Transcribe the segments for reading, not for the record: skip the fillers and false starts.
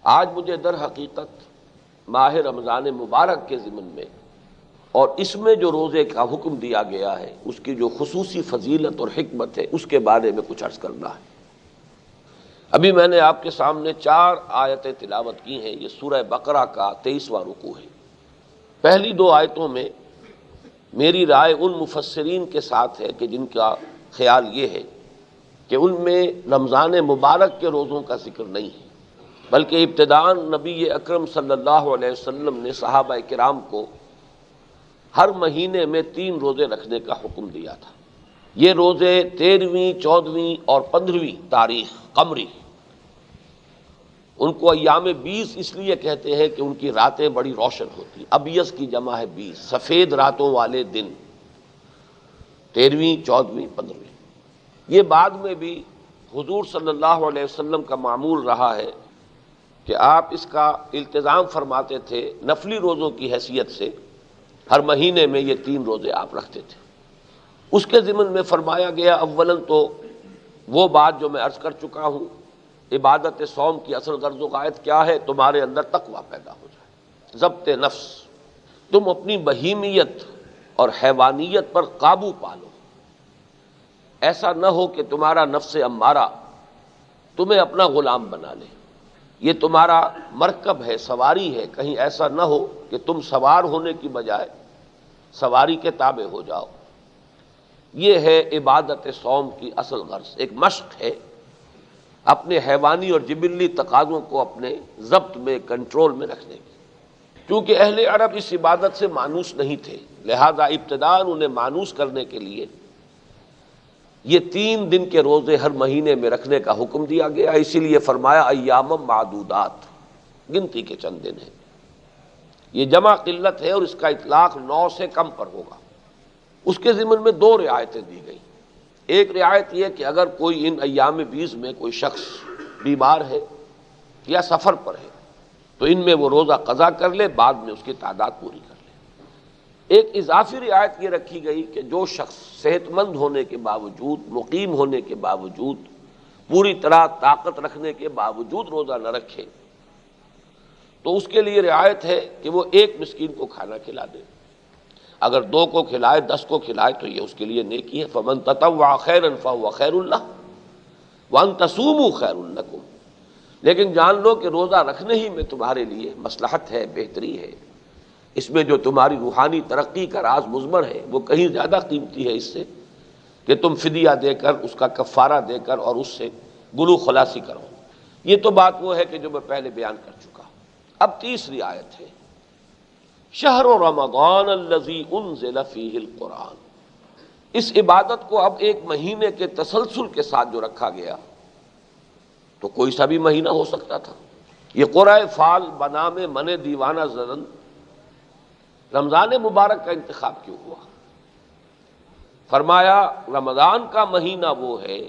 آج مجھے در حقیقت ماہ رمضان مبارک کے ضمن میں اور اس میں جو روزے کا حکم دیا گیا ہے اس کی جو خصوصی فضیلت اور حکمت ہے اس کے بارے میں کچھ عرض کرنا ہے۔ ابھی میں نے آپ کے سامنے 4 آیتیں تلاوت کی ہیں۔ یہ سورہ بقرہ کا 23واں رکوع ہے۔ پہلی 2 آیتوں میں میری رائے ان مفسرین کے ساتھ ہے کہ جن کا خیال یہ ہے کہ ان میں رمضان مبارک کے روزوں کا ذکر نہیں ہے، بلکہ ابتداءً نبی اکرم صلی اللہ علیہ وسلم نے صحابہ کرام کو ہر مہینے میں 3 روزے رکھنے کا حکم دیا تھا۔ یہ روزے 13ویں، 14ویں اور 15ویں تاریخ قمری، ان کو ایام 20 اس لیے کہتے ہیں کہ ان کی راتیں بڑی روشن ہوتی ہیں۔ ابیض کی جمع ہے 20، سفید راتوں والے دن 13ویں، 14ویں، 15ویں۔ یہ بعد میں بھی حضور صلی اللہ علیہ وسلم کا معمول رہا ہے کہ آپ اس کا التزام فرماتے تھے نفلی روزوں کی حیثیت سے۔ ہر مہینے میں یہ 3 روزے آپ رکھتے تھے۔ اس کے ضمن میں فرمایا گیا اولاً تو وہ بات جو میں عرض کر چکا ہوں، عبادت صوم کی اصل غرض و غایت کیا ہے؟ تمہارے اندر تقویٰ پیدا ہو جائے، ضبط نفس، تم اپنی بہیمیت اور حیوانیت پر قابو پالو۔ ایسا نہ ہو کہ تمہارا نفس امارہ تمہیں اپنا غلام بنا لے۔ یہ تمہارا مرکب ہے، سواری ہے، کہیں ایسا نہ ہو کہ تم سوار ہونے کی بجائے سواری کے تابع ہو جاؤ۔ یہ ہے عبادت صوم کی اصل غرض، ایک مشق ہے اپنے حیوانی اور جبلی تقاضوں کو اپنے ضبط میں، کنٹرول میں رکھنے کی۔ کیونکہ اہل عرب اس عبادت سے مانوس نہیں تھے، لہذا ابتداء انہیں مانوس کرنے کے لیے یہ 3 دن کے روزے ہر مہینے میں رکھنے کا حکم دیا گیا۔ اسی لیے فرمایا ایام معدودات، گنتی کے چند دن ہیں۔ یہ جمع قلت ہے اور اس کا اطلاق 9 سے کم پر ہوگا۔ اس کے ضمن میں 2 رعایتیں دی گئی۔ ایک رعایت یہ کہ اگر کوئی ان ایام 20 میں کوئی شخص بیمار ہے یا سفر پر ہے تو ان میں وہ روزہ قضا کر لے، بعد میں اس کی تعداد پوری کر لے۔ ایک اضافی رعایت یہ رکھی گئی کہ جو شخص صحت مند ہونے کے باوجود، مقیم ہونے کے باوجود، پوری طرح طاقت رکھنے کے باوجود روزہ نہ رکھے تو اس کے لیے رعایت ہے کہ وہ 1 مسکین کو کھانا کھلا دے۔ اگر 2 کو کھلائے، 10 کو کھلائے تو یہ اس کے لیے نیکی ہے۔ فمن تطوع خیرا فهو خیر له وان تصوموا خیر لکم۔ لیکن جان لو کہ روزہ رکھنے ہی میں تمہارے لیے مصلحت ہے، بہتری ہے۔ اس میں جو تمہاری روحانی ترقی کا راز مضمر ہے وہ کہیں زیادہ قیمتی ہے اس سے کہ تم فدیہ دے کر، اس کا کفارہ دے کر اور اس سے گلو خلاصی کرو۔ یہ تو بات وہ ہے کہ جو میں پہلے بیان کر چکا۔ اب تیسری آیت ہے شہر رمضان الذی انزل فیہ القرآن۔ اس عبادت کو اب ایک مہینے کے تسلسل کے ساتھ جو رکھا گیا تو کوئی سا بھی مہینہ ہو سکتا تھا۔ یہ قرۂ فال بنام من دیوانہ زدن، رمضان مبارک کا انتخاب کیوں ہوا؟ فرمایا رمضان کا مہینہ وہ ہے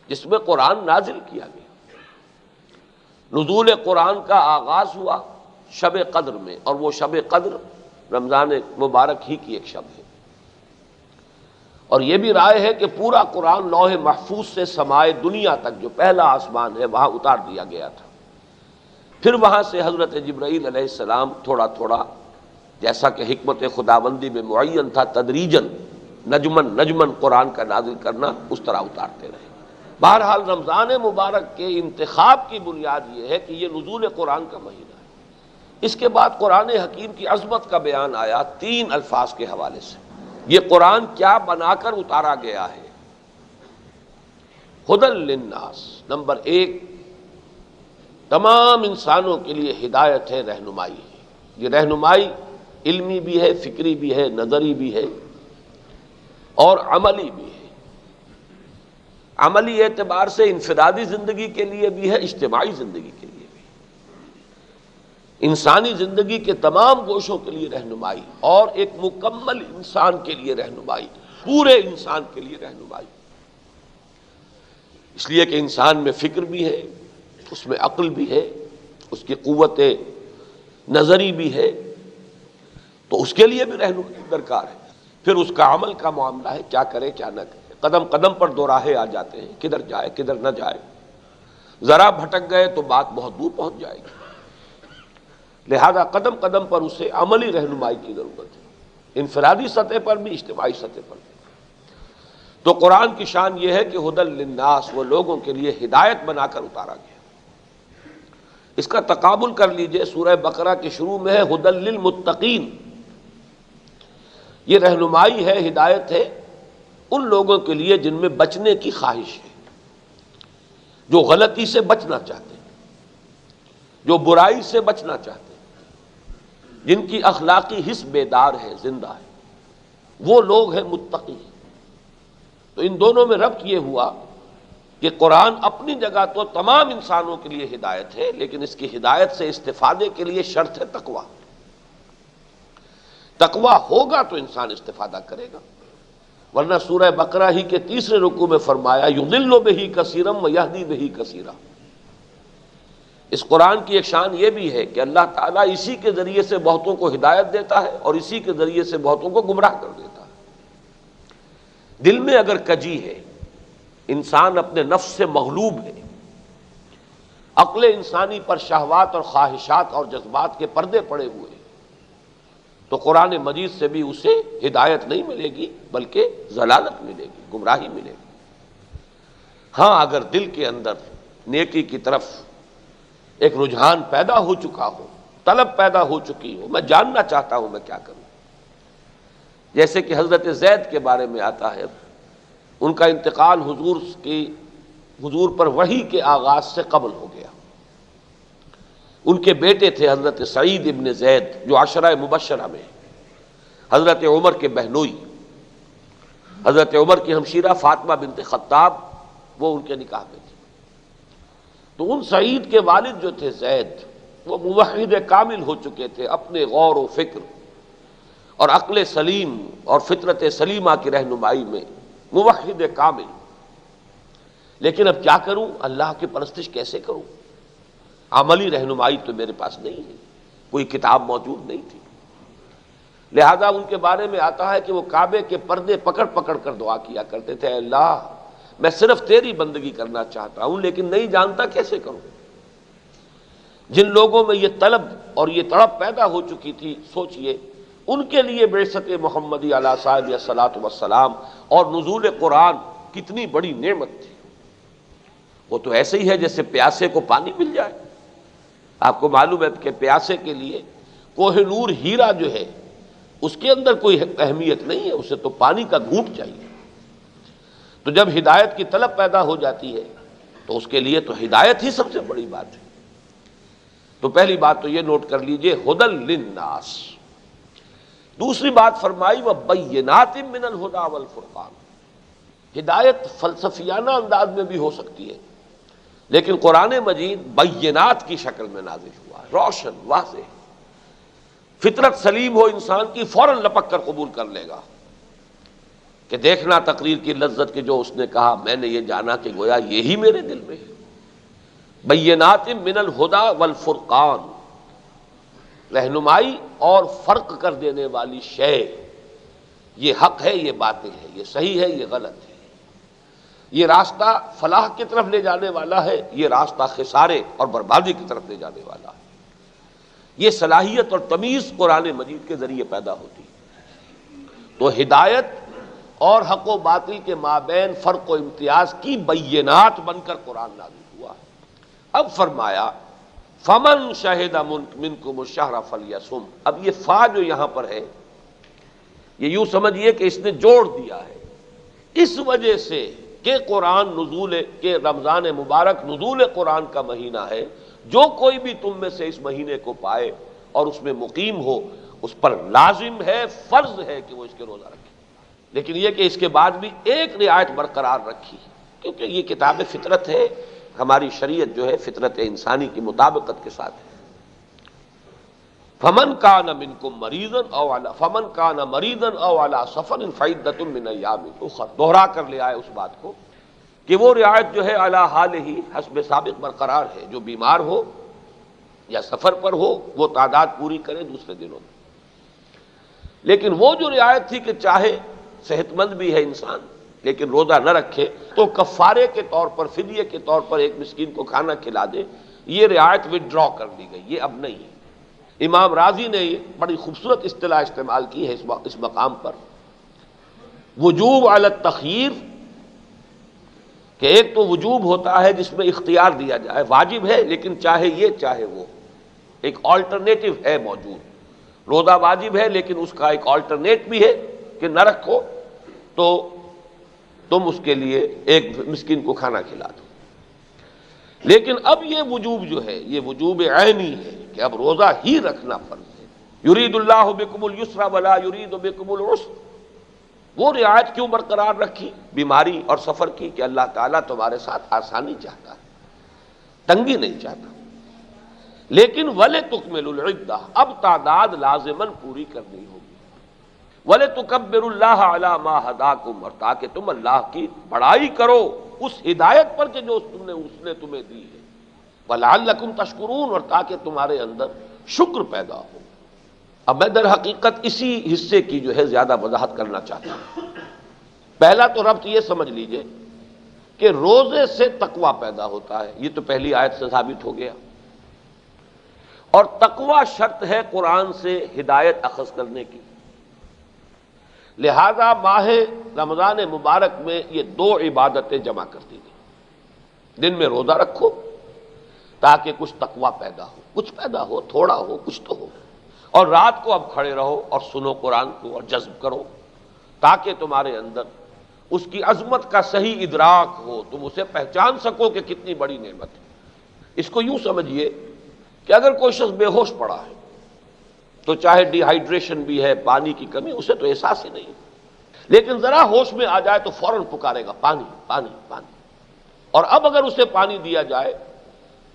جس میں قرآن نازل کیا گیا۔ نزول قرآن کا آغاز ہوا شب قدر میں، اور وہ شب قدر رمضان مبارک ہی کی ایک شب ہے۔ اور یہ بھی رائے ہے کہ پورا قرآن لوح محفوظ سے سمائے دنیا تک جو پہلا آسمان ہے وہاں اتار دیا گیا تھا۔ پھر وہاں سے حضرت جبرائیل علیہ السلام تھوڑا تھوڑا، جیسا کہ حکمت خداوندی میں معین تھا، تدریجاً نجمن نجمن قرآن کا نازل کرنا، اس طرح اتارتے رہے۔ بہرحال رمضان مبارک کے انتخاب کی بنیاد یہ ہے کہ یہ نزول قرآن کا مہینہ ہے۔ اس کے بعد قرآن حکیم کی عظمت کا بیان آیا 3 الفاظ کے حوالے سے۔ یہ قرآن کیا بنا کر اتارا گیا ہے؟ ھدی للناس، نمبر 1 تمام انسانوں کے لیے ہدایت ہے، رہنمائی ہے۔ یہ رہنمائی علمی بھی ہے، فکری بھی ہے، نظری بھی ہے اور عملی بھی ہے۔ عملی اعتبار سے انفرادی زندگی کے لیے بھی ہے، اجتماعی زندگی کے لیے بھی، انسانی زندگی کے تمام گوشوں کے لیے رہنمائی، اور ایک مکمل انسان کے لیے رہنمائی، پورے انسان کے لیے رہنمائی۔ اس لیے کہ انسان میں فکر بھی ہے، اس میں عقل بھی ہے، اس کی قوت نظری بھی ہے، تو اس کے لیے بھی رہنمائی درکار ہے۔ پھر اس کا عمل کا معاملہ ہے، کیا کرے کیا نہ کرے۔ قدم قدم پر 2 راہیں آ جاتے ہیں، کدھر جائے کدھر نہ جائے۔ ذرا بھٹک گئے تو بات بہت دور پہنچ جائے گی. لہذا قدم قدم پر اسے عملی رہنمائی کی ضرورت ہے، انفرادی سطح پر بھی، اجتماعی سطح پر بھی. تو قرآن کی شان یہ ہے کہ ھدی للناس، وہ لوگوں کے لیے ہدایت بنا کر اتارا گیا. اس کا تقابل کر لیجئے، سورہ بقرہ کے شروع میں ہے ھدی للمتقین. یہ رہنمائی ہے، ہدایت ہے ان لوگوں کے لیے جن میں بچنے کی خواہش ہے، جو غلطی سے بچنا چاہتے ہیں، جو برائی سے بچنا چاہتے ہیں، جن کی اخلاقی حس بیدار ہے، زندہ ہے، وہ لوگ ہیں متقی. تو ان دونوں میں ربط یہ ہوا کہ قرآن اپنی جگہ تو تمام انسانوں کے لیے ہدایت ہے، لیکن اس کی ہدایت سے استفادے کے لیے شرط ہے تقویٰ. تقویٰ ہوگا تو انسان استفادہ کرے گا، ورنہ سورہ بقرہ ہی کے تیسرے رکوع میں فرمایا یضل بہ کثیرا ویہدی بہ کثیرا. اس قرآن کی ایک شان یہ بھی ہے کہ اللہ تعالیٰ اسی کے ذریعے سے بہتوں کو ہدایت دیتا ہے اور اسی کے ذریعے سے بہتوں کو گمراہ کر دیتا ہے. دل میں اگر کجی ہے، انسان اپنے نفس سے مغلوب ہے، عقل انسانی پر شہوات اور خواہشات اور جذبات کے پردے پڑے ہوئے، تو قرآن مجید سے بھی اسے ہدایت نہیں ملے گی بلکہ ضلالت ملے گی، گمراہی ملے گی. ہاں اگر دل کے اندر نیکی کی طرف ایک رجحان پیدا ہو چکا ہو، طلب پیدا ہو چکی ہو، میں جاننا چاہتا ہوں میں کیا کروں، جیسے کہ حضرت زید کے بارے میں آتا ہے، ان کا انتقال حضور پر وحی کے آغاز سے قبل ہو گیا. ان کے بیٹے تھے حضرت سعید ابن زید جو عشرہ مبشرہ میں، حضرت عمر کے بہنوئی، حضرت عمر کی ہمشیرہ فاطمہ بنت خطاب، وہ ان کے نکاح میں تھی. تو ان سعید کے والد جو تھے زید، وہ موحد کامل ہو چکے تھے، اپنے غور و فکر اور عقل سلیم اور فطرت سلیمہ کی رہنمائی میں موحد کامل. لیکن اب کیا کروں، اللہ کی پرستش کیسے کروں، عملی رہنمائی تو میرے پاس نہیں ہے، کوئی کتاب موجود نہیں تھی. لہذا ان کے بارے میں آتا ہے کہ وہ کعبے کے پردے پکڑ پکڑ کر دعا کیا کرتے تھے، اے اللہ میں صرف تیری بندگی کرنا چاہتا ہوں لیکن نہیں جانتا کیسے کروں. جن لوگوں میں یہ طلب اور یہ تڑپ پیدا ہو چکی تھی، سوچئے ان کے لیے بعثت محمدی علیہ صاحب الصلاۃ والسلام اور نزول قرآن کتنی بڑی نعمت تھی. وہ تو ایسے ہی ہے جیسے پیاسے کو پانی مل جائے. آپ کو معلوم ہے کہ پیاسے کے لیے کوہ نور ہیرا جو ہے اس کے اندر کوئی اہمیت نہیں ہے، اسے تو پانی کا گھونٹ چاہیے. تو جب ہدایت کی طلب پیدا ہو جاتی ہے تو اس کے لیے تو ہدایت ہی سب سے بڑی بات ہے. تو پہلی بات تو یہ نوٹ کر لیجئے ھدی للناس. دوسری بات فرمائی وبینات من الہدی والفرقان. ہدایت فلسفیانہ انداز میں بھی ہو سکتی ہے، لیکن قرآن مجید بینات کی شکل میں نازل ہوا، روشن واضح. فطرت سلیم ہو انسان کی، فوراً لپک کر قبول کر لے گا کہ دیکھنا تقریر کی لذت کہ جو اس نے کہا میں نے یہ جانا کہ گویا یہی میرے دل میں ہے. بینات من الہدی والفرقان، رہنمائی اور فرق کر دینے والی شے، یہ حق ہے، یہ باطل ہے، یہ صحیح ہے، یہ غلط ہے، یہ راستہ فلاح کی طرف لے جانے والا ہے، یہ راستہ خسارے اور بربادی کی طرف لے جانے والا ہے. یہ صلاحیت اور تمیز قرآن مجید کے ذریعے پیدا ہوتی ہے. تو ہدایت اور حق و باطل کے مابین فرق و امتیاز کی بینات بن کر قرآن نازل ہوا. اب فرمایا فمن شہد منکم الشہر فلیصم. اب یہ فا جو یہاں پر ہے یہ یوں سمجھیے کہ اس نے جوڑ دیا ہے، اس وجہ سے کہ قرآن نزول کے رمضان مبارک نزول قرآن کا مہینہ ہے، جو کوئی بھی تم میں سے اس مہینے کو پائے اور اس میں مقیم ہو اس پر لازم ہے، فرض ہے کہ وہ اس کے روزہ رکھے. لیکن یہ کہ اس کے بعد بھی ایک رعایت برقرار رکھی، کیونکہ یہ کتاب فطرت ہے، ہماری شریعت جو ہے فطرت انسانی کی مطابقت کے ساتھ ہے. فمن کان منکم مریضا او علی سفر فعدۃ من ایام اخر. دوہرا کر لے آئے اس بات کو کہ وہ رعایت جو ہے اعلی حال ہی حسب سابق برقرار ہے، جو بیمار ہو یا سفر پر ہو وہ تعداد پوری کرے دوسرے دنوں میں. لیکن وہ جو رعایت تھی کہ چاہے صحت مند بھی ہے انسان لیکن روزہ نہ رکھے تو کفارے کے طور پر، فدیے کے طور پر ایک مسکین کو کھانا کھلا دے، یہ رعایت وڈرا کر دی گئی، یہ اب نہیں ہے۔ امام راضی نے یہ بڑی خوبصورت اصطلاح استعمال کی ہے اس مقام پر، وجوب علی التخییر، کہ ایک تو وجوب ہوتا ہے جس میں اختیار دیا جائے، واجب ہے لیکن چاہے یہ چاہے وہ، ایک آلٹرنیٹو ہے موجود۔ روزہ واجب ہے لیکن اس کا ایک آلٹرنیٹ بھی ہے کہ نہ رکھو تو تم اس کے لیے ایک مسکین کو کھانا کھلا دو۔ لیکن اب یہ وجوب جو ہے یہ وجوب عینی ہے کہ اب روزہ ہی رکھنا فرض ہے۔ یرید اللہ بکم الیسر ولا یرید بکم العسر، وہ رعایت کیوں برقرار رکھی بیماری اور سفر کی کہ اللہ تعالیٰ تمہارے ساتھ آسانی چاہتا ہے، تنگی نہیں چاہتا۔ لیکن وَلِتُكْمِلُوا الْعِدَّةَ، اب تعداد لازماً پوری کرنی ہوگی۔ وَلِتُكَبِّرُوا اللَّهَ عَلَى مَا هَدَاكُمْ، اور تاکہ تم اللہ کی بڑائی کرو اس ہدایت پر کہ جو اس نے تمہیں دی ہے، وَلَعَلَّكُمْ تَشْكُرُونَ، اور تاکہ تمہارے اندر شکر پیدا ہو۔ اب میں در حقیقت اسی حصے کی جو ہے زیادہ وضاحت کرنا چاہتا ہوں۔ پہلا تو ربط یہ سمجھ لیجئے کہ روزے سے تقوی پیدا ہوتا ہے، یہ تو پہلی آیت سے ثابت ہو گیا، اور تقوی شرط ہے قرآن سے ہدایت اخذ کرنے کی۔ لہذا ماہ رمضان مبارک میں یہ دو عبادتیں جمع کر دی گئی۔ دن میں روزہ رکھو تاکہ کچھ تقوی پیدا ہو، کچھ پیدا ہو، تھوڑا ہو کچھ تو ہو، اور رات کو اب کھڑے رہو اور سنو قرآن کو اور جذب کرو تاکہ تمہارے اندر اس کی عظمت کا صحیح ادراک ہو، تم اسے پہچان سکو کہ کتنی بڑی نعمت ہے۔ اس کو یوں سمجھیے کہ اگر کوئی شخص بے ہوش پڑا ہے تو چاہے ڈی ہائیڈریشن بھی ہے، پانی کی کمی، اسے تو احساس ہی نہیں، لیکن ذرا ہوش میں آ جائے تو فوراً پکارے گا پانی پانی پانی، اور اب اگر اسے پانی دیا جائے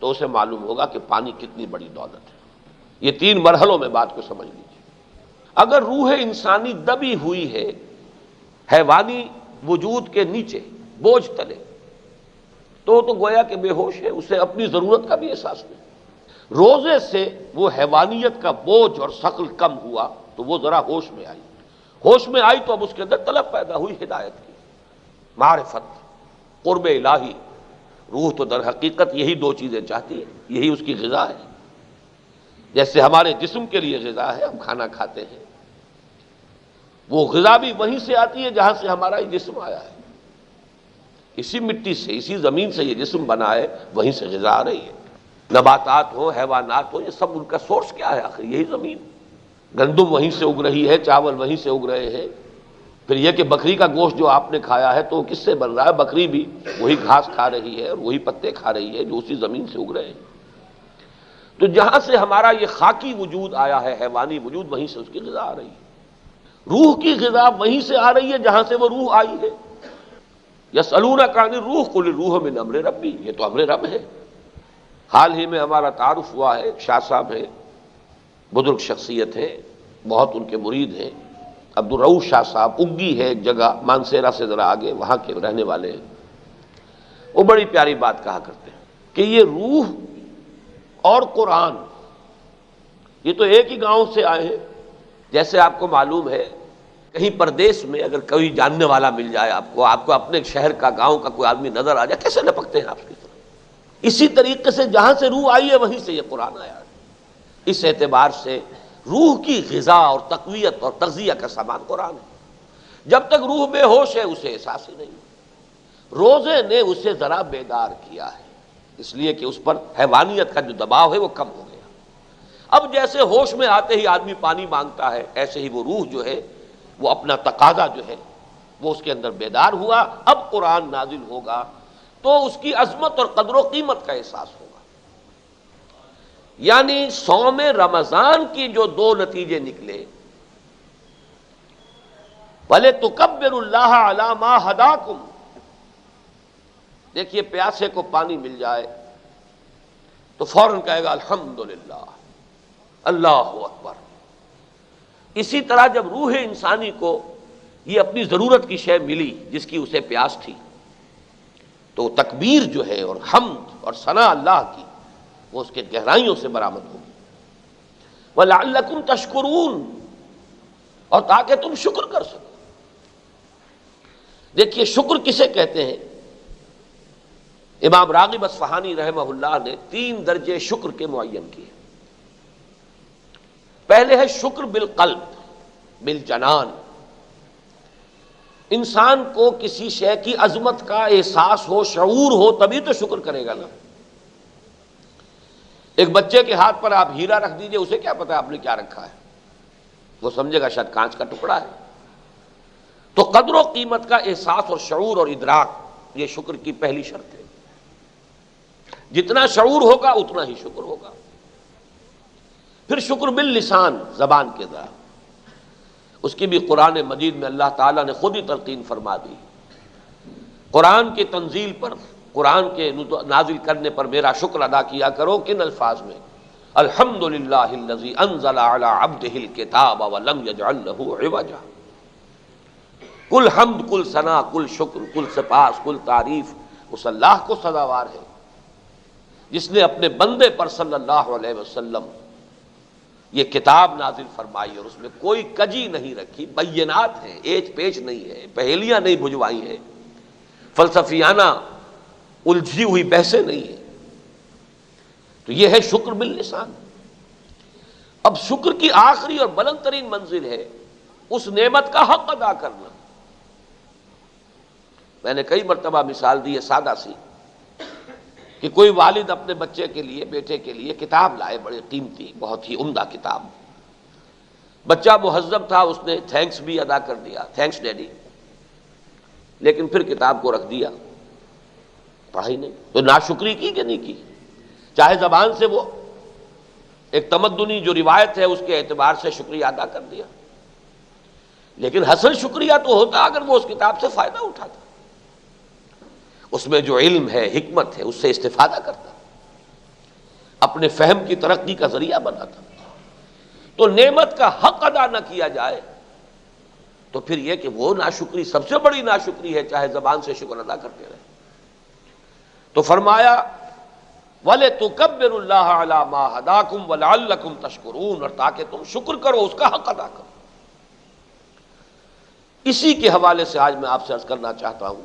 تو اسے معلوم ہوگا کہ پانی کتنی بڑی دولت ہے۔ یہ تین مرحلوں میں بات کو سمجھ لیجیے۔ اگر روح انسانی دبی ہوئی ہے حیوانی وجود کے نیچے بوجھ تلے تو گویا کہ بے ہوش ہے، اسے اپنی ضرورت کا بھی احساس نہیں۔ روزے سے وہ حیوانیت کا بوجھ اور ثقل کم ہوا تو وہ ذرا ہوش میں آئی، ہوش میں آئی تو اب اس کے اندر طلب پیدا ہوئی ہدایت کی، معرفت، قرب الہی۔ روح تو در حقیقت یہی دو چیزیں چاہتی ہے، یہی اس کی غذا ہے۔ جیسے ہمارے جسم کے لیے غذا ہے، ہم کھانا کھاتے ہیں، وہ غذا بھی وہیں سے آتی ہے جہاں سے ہمارا یہ جسم آیا ہے، اسی مٹی سے، اسی زمین سے یہ جسم بنا ہے، وہیں سے غذا آ رہی ہے۔ نباتات ہو، حیوانات ہو، یہ سب ان کا سورس کیا ہے؟ آخر یہی زمین۔ گندم وہیں سے اگ رہی ہے، چاول وہیں سے اگ رہے ہیں۔ پھر یہ کہ بکری کا گوشت جو آپ نے کھایا ہے تو وہ کس سے بن رہا ہے؟ بکری بھی وہی گھاس کھا رہی ہے اور وہی پتے کھا رہی ہے جو اسی زمین سے اگ رہے ہیں۔ تو جہاں سے ہمارا یہ خاکی وجود آیا ہے، حیوانی وجود، وہیں سے اس کی غذا آ رہی ہے۔ روح کی غذا وہیں سے آ رہی ہے جہاں سے وہ روح آئی ہے۔ یسألونک عن الروح قل الروح من امر ربی، یہ تو امر رب ہے۔ حال ہی میں ہمارا تعارف ہوا ہے، ایک شاہ صاحب ہیں، بزرگ شخصیت ہے، بہت ان کے مرید ہیں، عبدالرؤوف شاہ صاحب، اگی ہے ایک جگہ مانسیرا سے ذرا آگے، وہاں کے رہنے والے ہیں۔ وہ بڑی پیاری بات کہا کرتے ہیں کہ یہ روح اور قرآن یہ تو ایک ہی گاؤں سے آئے ہیں۔ جیسے آپ کو معلوم ہے کہیں پردیس میں اگر کوئی جاننے والا مل جائے آپ کو اپنے شہر کا، گاؤں کا کوئی آدمی نظر آ جائے، کیسے لپکتے ہیں آپ کی طرف؟ اسی طریقے سے جہاں سے روح آئی ہے وہیں سے یہ قرآن آیا ہے۔ اس اعتبار سے روح کی غذا اور تقویت اور تغذیہ کا سامان قرآن ہے۔ جب تک روح بے ہوش ہے اسے احساس ہی نہیں۔ روزے نے اسے ذرا بیدار کیا ہے، اس لیے کہ اس پر حیوانیت کا جو دباؤ ہے وہ کم ہو گیا۔ اب جیسے ہوش میں آتے ہی آدمی پانی مانگتا ہے، ایسے ہی وہ روح جو ہے وہ اپنا تقاضا جو ہے وہ اس کے اندر بیدار ہوا۔ اب قرآن نازل ہوگا تو اس کی عظمت اور قدر و قیمت کا احساس ہوگا۔ یعنی صوم رمضان کی جو دو نتیجے نکلے، وَلِتُكَبِّرُوا اللَّهَ عَلَى مَا هَدَاكُمْ، دیکھیے پیاسے کو پانی مل جائے تو فوراً کہے گا الحمدللہ، اللہ اکبر۔ اسی طرح جب روح انسانی کو یہ اپنی ضرورت کی شے ملی جس کی اسے پیاس تھی تو تکبیر جو ہے اور حمد اور ثنا اللہ کی وہ اس کے گہرائیوں سے برآمد ہوگی۔ وَلَعَلَّكُمْ تَشْكُرُونَ، اور تاکہ تم شکر کر سکو۔ دیکھیے شکر کسے کہتے ہیں؟ امام راغب اصفہانی رحمہ اللہ نے 3 درجے شکر کے معین کیے۔ پہلے ہے شکر بالقلب، بالجنان، انسان کو کسی شے کی عظمت کا احساس ہو، شعور ہو، تبھی تو شکر کرے گا نا۔ ایک بچے کے ہاتھ پر آپ ہیرا رکھ دیجئے، اسے کیا پتا آپ نے کیا رکھا ہے، وہ سمجھے گا شاید کانچ کا ٹکڑا ہے۔ تو قدر و قیمت کا احساس اور شعور اور ادراک، یہ شکر کی پہلی شرط ہے۔ جتنا شعور ہوگا اتنا ہی شکر ہوگا۔ پھر شکر باللسان، زبان کے ذریعے، اس کی بھی قرآن مجید میں اللہ تعالیٰ نے خود ہی تلقین فرما دی۔ قرآن کی تنزیل پر، قرآن کے نازل کرنے پر میرا شکر ادا کیا کرو، کن الفاظ میں؟ الحمدللہ الذی انزل علی عبدہ الکتاب ولم یجعل لہ عوجا۔ کل حمد، کل ثنا، کل شکر، کل سپاس، کل تعریف اس اللہ کو سزاوار ہے جس نے اپنے بندے پر صلی اللہ علیہ وسلم یہ کتاب نازل فرمائی اور اس میں کوئی کجی نہیں رکھی، بینات ہیں، ایچ پیچ نہیں ہے، پہیلیاں نہیں بجھوائی ہیں، فلسفیانہ الجھی ہوئی بحثیں نہیں ہیں۔ تو یہ ہے شکر باللسان۔ اب شکر کی آخری اور بلند ترین منزل ہے اس نعمت کا حق ادا کرنا۔ میں نے کئی مرتبہ مثال دی ہے سادہ سی، کہ کوئی والد اپنے بچے کے لیے، بیٹے کے لیے کتاب لائے، بڑے قیمتی، بہت ہی عمدہ کتاب۔ بچہ مہذب تھا، اس نے تھینکس بھی ادا کر دیا، تھینکس ڈیڈی، لیکن پھر کتاب کو رکھ دیا، پڑھائی نہیں۔ تو ناشکری کی کہ نہیں کی؟ چاہے زبان سے وہ ایک تمدنی جو روایت ہے اس کے اعتبار سے شکریہ ادا کر دیا، لیکن حسن شکریہ تو ہوتا اگر وہ اس کتاب سے فائدہ اٹھاتا، اس میں جو علم ہے، حکمت ہے، اس سے استفادہ کرتا، اپنے فہم کی ترقی کا ذریعہ بناتا۔ تو نعمت کا حق ادا نہ کیا جائے تو پھر یہ کہ وہ ناشکری سب سے بڑی ناشکری ہے، چاہے زبان سے شکر ادا کرتے رہے۔ تو فرمایا وَلِتُكَبِّرُوا اللَّهَ عَلَى مَا هَدَاكُمْ وَلَعَلَّكُمْ تَشْكُرُونَ، اور تاکہ تم شکر کرو، اس کا حق ادا کرو۔ اسی کے حوالے سے آج میں آپ سے عرض کرنا چاہتا ہوں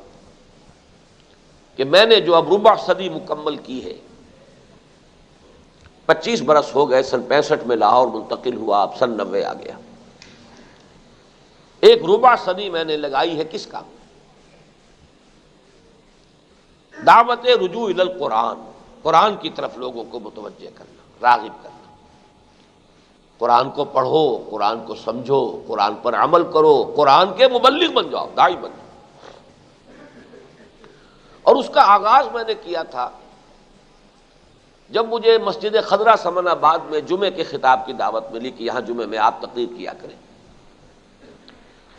کہ میں نے جو اب ربع صدی مکمل کی ہے، 25 برس ہو گئے، سن 65 میں لاہور منتقل ہوا، اب سن 90 آ گیا۔ ایک ربع صدی میں نے لگائی ہے کس کام؟ دعوت رجوع الی القرآن، قرآن کی طرف لوگوں کو متوجہ کرنا، راغب کرنا۔ قرآن کو پڑھو، قرآن کو سمجھو، قرآن پر عمل کرو، قرآن کے مبلغ بن جاؤ، داعی بن جاؤ۔ اور اس کا آغاز میں نے کیا تھا جب مجھے مسجد خضرہ سمن آباد میں جمعے کے خطاب کی دعوت ملی کہ یہاں جمعے میں آپ تقریر کیا کریں۔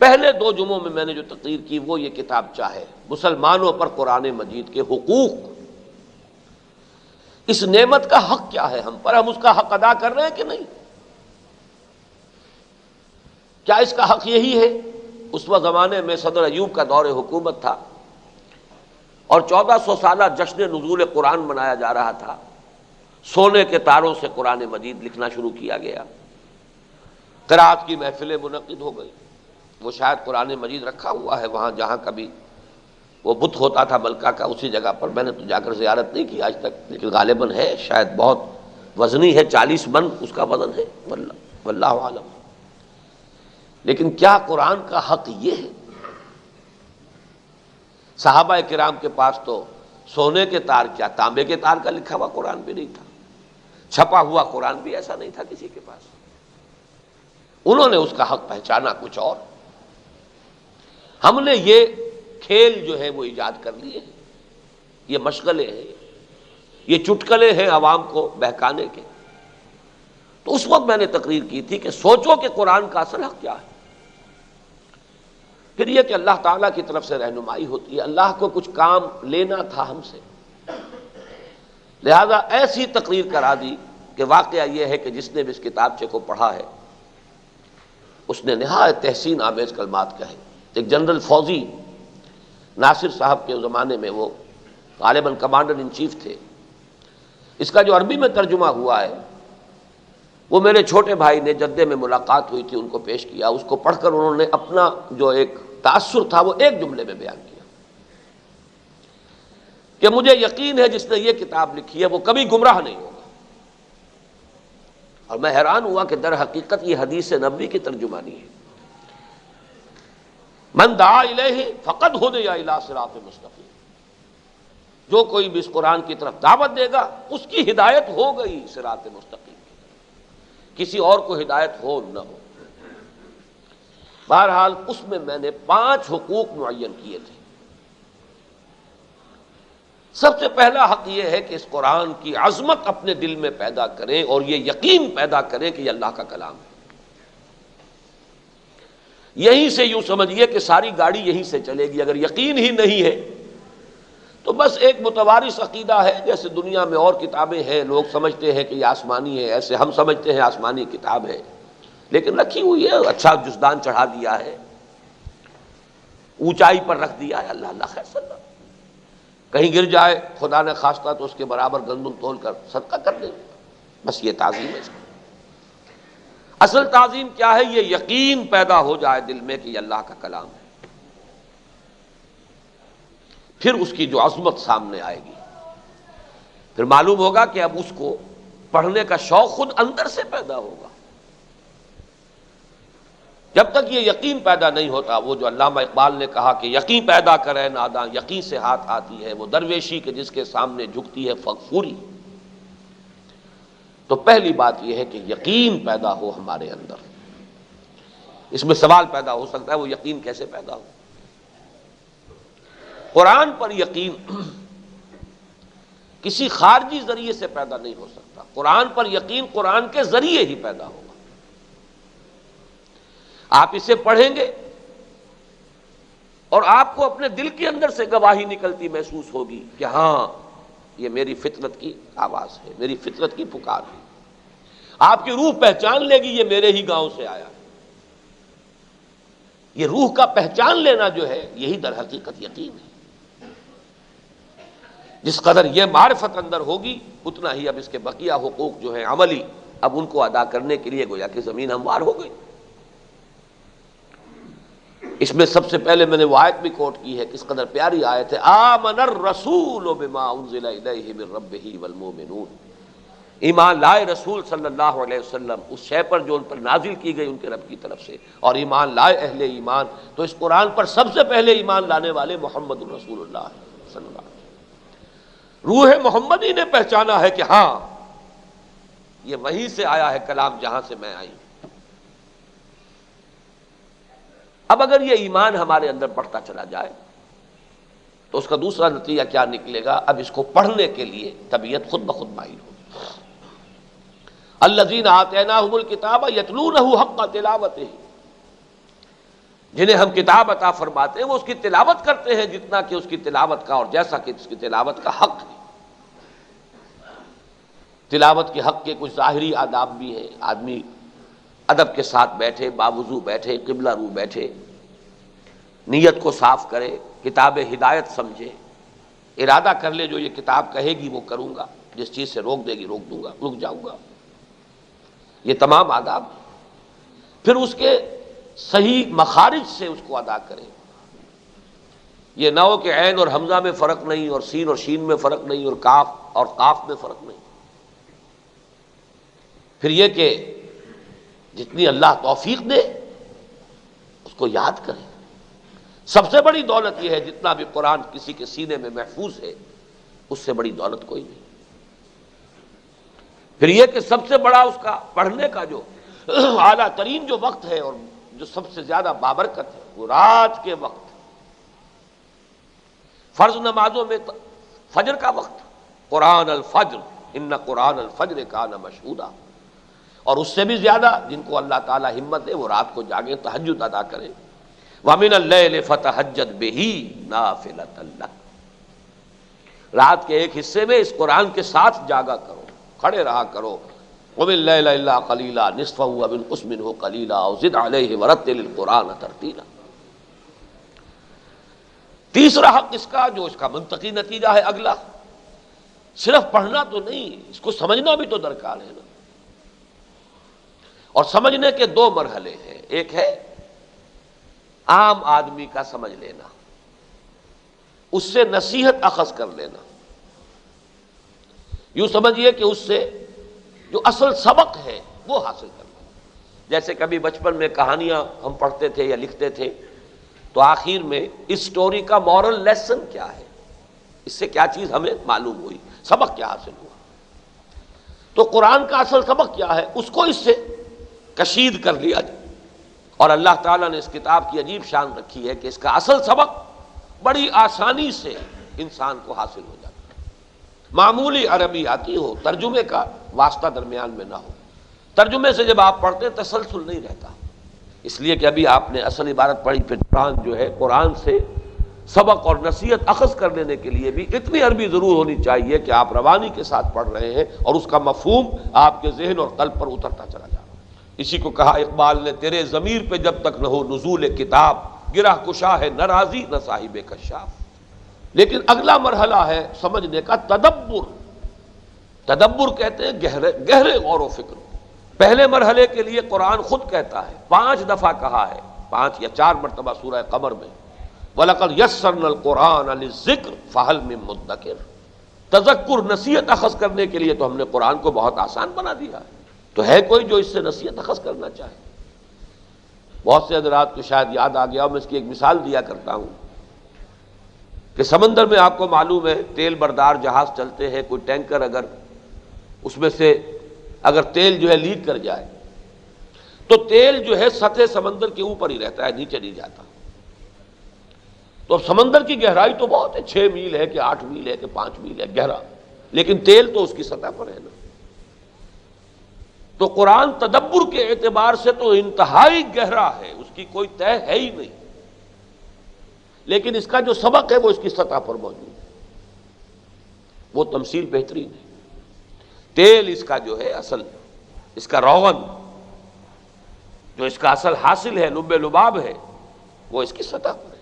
پہلے 2 جمعوں میں میں نے جو تقریر کی وہ یہ کتاب چاہے مسلمانوں پر قرآن مجید کے حقوق، اس نعمت کا حق کیا ہے ہم پر، ہم اس کا حق ادا کر رہے ہیں کہ نہیں؟ کیا اس کا حق یہی ہے؟ اس وقت زمانے میں صدر ایوب کا دور حکومت تھا اور 1400 سالہ جشن نزول قرآن منایا جا رہا تھا، سونے کے تاروں سے قرآن مجید لکھنا شروع کیا گیا، قرأت کی محفلیں منعقد ہو گئی۔ وہ شاید قرآن مجید رکھا ہوا ہے وہاں جہاں کبھی وہ بت ہوتا تھا ملکہ کا، اسی جگہ پر، میں نے تو جا کر زیارت نہیں کی آج تک، لیکن غالباً ہے، شاید بہت وزنی ہے، 40 من اس کا وزن ہے، واللہ عالم۔ لیکن کیا قرآن کا حق یہ ہے؟ صحابہ کرام کے پاس تو سونے کے تار کیا، تانبے کے تار کا لکھا ہوا قرآن بھی نہیں تھا، چھپا ہوا قرآن بھی ایسا نہیں تھا کسی کے پاس۔ انہوں نے اس کا حق پہچانا کچھ اور، ہم نے یہ کھیل جو ہے وہ ایجاد کر لیے ہیں، یہ مشغلے ہیں، یہ چٹکلے ہیں عوام کو بہکانے کے۔ تو اس وقت میں نے تقریر کی تھی کہ سوچو کہ قرآن کا اصل حق کیا ہے۔ پھر یہ کہ اللہ تعالیٰ کی طرف سے رہنمائی ہوتی ہے، اللہ کو کچھ کام لینا تھا ہم سے، لہذا ایسی تقریر کرا دی کہ واقعہ یہ ہے کہ جس نے بھی اس کتابچے کو پڑھا ہے اس نے نہایت تحسین آمیز کلمات کہے۔ ایک جنرل فوجی ناصر صاحب کے زمانے میں، وہ غالباً کمانڈر ان چیف تھے، اس کا جو عربی میں ترجمہ ہوا ہے وہ میرے چھوٹے بھائی نے جدے میں ملاقات ہوئی تھی ان کو پیش کیا، اس کو پڑھ کر انہوں نے اپنا جو ایک تاثر تھا وہ ایک جملے میں بیان کیا کہ مجھے یقین ہے جس نے یہ کتاب لکھی ہے وہ کبھی گمراہ نہیں ہوگا. اور میں حیران ہوا کہ در حقیقت یہ حدیث نبوی کی ترجمانی ہے. من دعا الیہ فقد ہدی الی صراط مستقیم، جو کوئی بھی اس قرآن کی طرف دعوت دے گا اس کی ہدایت ہو گئی صراط مستقیم، کسی اور کو ہدایت ہو نہ ہو. بہرحال اس میں نے 5 حقوق معین کیے تھے. سب سے پہلا حق یہ ہے کہ اس قرآن کی عظمت اپنے دل میں پیدا کریں اور یہ یقین پیدا کریں کہ یہ اللہ کا کلام ہے. یہیں سے یوں سمجھیے کہ ساری گاڑی یہیں سے چلے گی. اگر یقین ہی نہیں ہے تو بس ایک متوارث عقیدہ ہے، جیسے دنیا میں اور کتابیں ہیں، لوگ سمجھتے ہیں کہ یہ آسمانی ہے، ایسے ہم سمجھتے ہیں آسمانی کتاب ہے، لیکن رکھی ہوئی ہے، اچھا جزدان چڑھا دیا ہے، اونچائی پر رکھ دیا ہے، اللہ اللہ خیر صلی اللہ، کہیں گر جائے خدا نے خواستہ تو اس کے برابر گندم تول کر صدقہ کر دیں. بس یہ تعظیم ہے اس کی. اصل تعظیم کیا ہے؟ یہ یقین پیدا ہو جائے دل میں کہ یہ اللہ کا کلام ہے. پھر اس کی جو عظمت سامنے آئے گی، پھر معلوم ہوگا کہ اب اس کو پڑھنے کا شوق خود اندر سے پیدا ہوگا. جب تک یہ یقین پیدا نہیں ہوتا، وہ جو علامہ اقبال نے کہا کہ یقین پیدا کرے ناداں یقین سے ہاتھ آتی ہے، وہ درویشی کے جس کے سامنے جھکتی ہے فغفوری. تو پہلی بات یہ ہے کہ یقین پیدا ہو ہمارے اندر. اس میں سوال پیدا ہو سکتا ہے وہ یقین کیسے پیدا ہو؟ قرآن پر یقین کسی خارجی ذریعے سے پیدا نہیں ہو سکتا. قرآن پر یقین قرآن کے ذریعے ہی پیدا ہوگا. آپ اسے پڑھیں گے اور آپ کو اپنے دل کے اندر سے گواہی نکلتی محسوس ہوگی کہ ہاں یہ میری فطرت کی آواز ہے، میری فطرت کی پکار ہے. آپ کی روح پہچان لے گی یہ میرے ہی گاؤں سے آیا ہے. یہ روح کا پہچان لینا جو ہے یہی در حقیقت یقین ہے. جس قدر یہ معرفت اندر ہوگی اتنا ہی اب اس کے بقیہ حقوق جو ہیں عملی، اب ان کو ادا کرنے کے لیے گویا کہ زمین ہموار ہو گئی. اس میں سب سے پہلے میں نے وہ آیت بھی کوٹ کی ہے، کس قدر پیاری آیت ہے، آمن الرسول بما انزل الیہ من ربہ والمؤمنون. ایمان لائے رسول صلی اللہ علیہ وسلم اس شے پر جو ان پر نازل کی گئی ان کے رب کی طرف سے، اور ایمان لائے اہل ایمان. تو اس قرآن پر سب سے پہلے ایمان لانے والے محمد الرسول اللہ صلی اللہ علیہ وسلم. روح محمدی نے پہچانا ہے کہ ہاں یہ وہیں سے آیا ہے کلام جہاں سے میں آئی. اب اگر یہ ایمان ہمارے اندر بڑھتا چلا جائے تو اس کا دوسرا نتیجہ کیا نکلے گا؟ اب اس کو پڑھنے کے لیے طبیعت خود بخود مائل ہوگی. الذین آتیناہم الکتاب یتلونہ حق تلاوتہ، جنہیں ہم کتاب عطا فرماتے ہیں وہ اس کی تلاوت کرتے ہیں جتنا کہ اس کی تلاوت کا اور جیسا کہ اس کی تلاوت کا حق ہے. تلاوت کے حق کے کچھ ظاہری آداب بھی ہیں. آدمی ادب کے ساتھ بیٹھے، باوضو بیٹھے، قبلہ رو بیٹھے، نیت کو صاف کرے، کتاب ہدایت سمجھے، ارادہ کر لے جو یہ کتاب کہے گی وہ کروں گا، جس چیز سے روک دے گی روک دوں گا، رک جاؤں گا. یہ تمام آداب. پھر اس کے صحیح مخارج سے اس کو ادا کرے. یہ نہ ہو کہ عین اور حمزہ میں فرق نہیں، اور سین اور شین میں فرق نہیں، اور کاف اور قاف میں فرق نہیں. پھر یہ کہ جتنی اللہ توفیق دے اس کو یاد کرے. سب سے بڑی دولت یہ ہے جتنا بھی قرآن کسی کے سینے میں محفوظ ہے اس سے بڑی دولت کوئی نہیں. پھر یہ کہ سب سے بڑا اس کا پڑھنے کا جو اعلیٰ ترین جو وقت ہے اور جو سب سے زیادہ بابرکت ہے وہ رات کے وقت، فرض نمازوں میں فجر کا وقت. قرآن الفجر ان قرآن الفجر کان مشہودا. اور اس سے بھی زیادہ جن کو اللہ تعالی ہمت دے وہ رات کو جاگیں، تہجد ادا کریں. وَمِنَ اللَّيْلِ فَتَهَجَّدْ بِهِ نَافِلَةً لَكَ، رات کے ایک حصے میں اس قرآن کے ساتھ جاگا کرو، کھڑے رہا کرو. قُمِ اللَّيْلَ إِلَّا قَلِيلًا نِصْفَهُ وَانقُصْ مِنْهُ قَلِيلًا أَوْ زِدْ عَلَيْهِ وَرَتِّلِ الْقُرْآنَ تَرْتِيلًا. تیسرا حق اس کا جو اس کا منطقی نتیجہ ہے اگلا، صرف پڑھنا تو نہیں، اس کو سمجھنا بھی تو درکار ہے نا. اور سمجھنے کے 2 مرحلے ہیں. ایک ہے عام آدمی کا سمجھ لینا، اس سے نصیحت اخذ کر لینا، یوں سمجھیے کہ اس سے جو اصل سبق ہے وہ حاصل کرنا۔ جیسے کبھی بچپن میں کہانیاں ہم پڑھتے تھے یا لکھتے تھے تو آخر میں اس سٹوری کا مورل لیسن کیا ہے، اس سے کیا چیز ہمیں معلوم ہوئی، سبق کیا حاصل ہوا۔ تو قرآن کا اصل سبق کیا ہے، اس کو اس سے کشید کر لیا جائے۔ اور اللہ تعالیٰ نے اس کتاب کی عجیب شان رکھی ہے کہ اس کا اصل سبق بڑی آسانی سے انسان کو حاصل ہو جاتا ہے۔ معمولی عربی آتی ہو، ترجمے کا واسطہ درمیان میں نہ ہو، ترجمے سے جب آپ پڑھتے ہیں تسلسل نہیں رہتا، اس لیے کہ ابھی آپ نے اصل عبارت پڑھی، پھر قرآن جو ہے، قرآن سے سبق اور نصیحت اخذ کر لینے کے لیے بھی اتنی عربی ضرور ہونی چاہیے کہ آپ روانی کے ساتھ پڑھ رہے ہیں اور اس کا مفہوم آپ کے ذہن اور قلب پر اترتا چلا جا رہا ہے۔ اسی کو کہا اقبال نے، تیرے ضمیر پہ جب تک نہ ہو نزول کتاب، گرہ کشا ہے نہ راضی نہ صاحب کشاف۔ لیکن اگلا مرحلہ ہے سمجھنے کا تدبر۔ تدبر کہتے ہیں گہرے غور و فکر۔ پہلے مرحلے کے لیے قرآن خود کہتا ہے، 5 دفعہ کہا ہے، 5 یا 4 مرتبہ سورہ قمر میں، وَلَقَدْ يَسَّرْنَا الْقُرْآنَ لِلذِّكْرِ فَهَلْ مِن مُدَّكِرٍ۔ تذکر، نصیحت اخذ کرنے کے لیے تو ہم نے قرآن کو بہت آسان بنا دیا ہے، تو ہے کوئی جو اس سے نصیحت اخذ کرنا چاہے؟ بہت سے حضرات کو شاید یاد آ گیا، میں اس کی ایک مثال دیا کرتا ہوں کہ سمندر میں آپ کو معلوم ہے تیل بردار جہاز چلتے ہیں، کوئی ٹینکر اگر اس میں سے اگر تیل جو ہے لیک کر جائے تو تیل جو ہے سطح سمندر کے اوپر ہی رہتا ہے، نیچے نہیں جاتا۔ تو اب سمندر کی گہرائی تو بہت ہے، 6 میل ہے کہ 8 میل ہے کہ 5 میل ہے گہرا، لیکن تیل تو اس کی سطح پر ہے نا۔ تو قرآن تدبر کے اعتبار سے تو انتہائی گہرا ہے، اس کی کوئی طے ہے ہی نہیں، لیکن اس کا جو سبق ہے وہ اس کی سطح پر موجود ہے۔ وہ تمثیل بہترین ہے۔ تیل اس کا جو ہے اصل، اس کا روغن جو اس کا اصل حاصل ہے، لب لباب ہے، وہ اس کی سطح پر ہے۔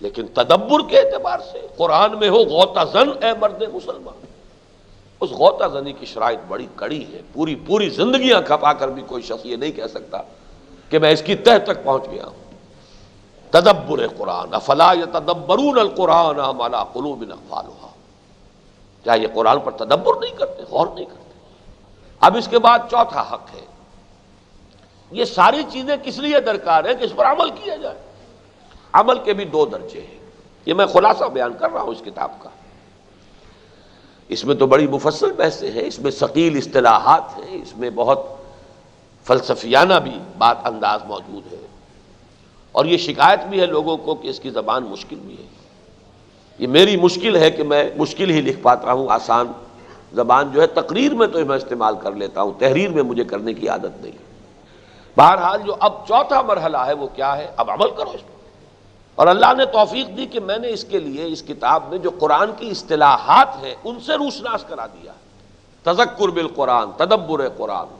لیکن تدبر کے اعتبار سے قرآن میں ہو غوطہ زن اے مرد مسلمان، اس غوطہ زنی کی شرائط بڑی کڑی ہے، پوری زندگیاں کھپا کر بھی کوئی شخص یہ نہیں کہہ سکتا کہ میں اس کی تہ تک پہنچ گیا ہوں۔ تدبر قرآن، افلا یتدبرون القرآن ام علی قلوب اقفالها، کیا یہ قرآن پر تدبر نہیں کرتے، غور نہیں کرتے؟ اب اس کے بعد چوتھا حق ہے، یہ ساری چیزیں کس لیے درکار ہیں کہ اس پر عمل کیا جائے۔ عمل کے بھی 2 درجے ہیں، یہ میں خلاصہ بیان کر رہا ہوں اس کتاب کا، اس میں تو بڑی مفصل بحثیں ہیں، اس میں ثقیل اصطلاحات ہیں، اس میں بہت فلسفیانہ بھی بات انداز موجود ہے، اور یہ شکایت بھی ہے لوگوں کو کہ اس کی زبان مشکل بھی ہے۔ یہ میری مشکل ہے کہ میں مشکل ہی لکھ پاتا ہوں، آسان زبان جو ہے تقریر میں تو میں استعمال کر لیتا ہوں، تحریر میں مجھے کرنے کی عادت نہیں۔ بہرحال جو اب چوتھا مرحلہ ہے وہ کیا ہے، اب عمل کرو اس پر۔ اور اللہ نے توفیق دی کہ میں نے اس کے لیے اس کتاب میں جو قرآن کی اصطلاحات ہیں ان سے روشناس کرا دیا ہے، تذکر بالقرآن، تدبر قرآن۔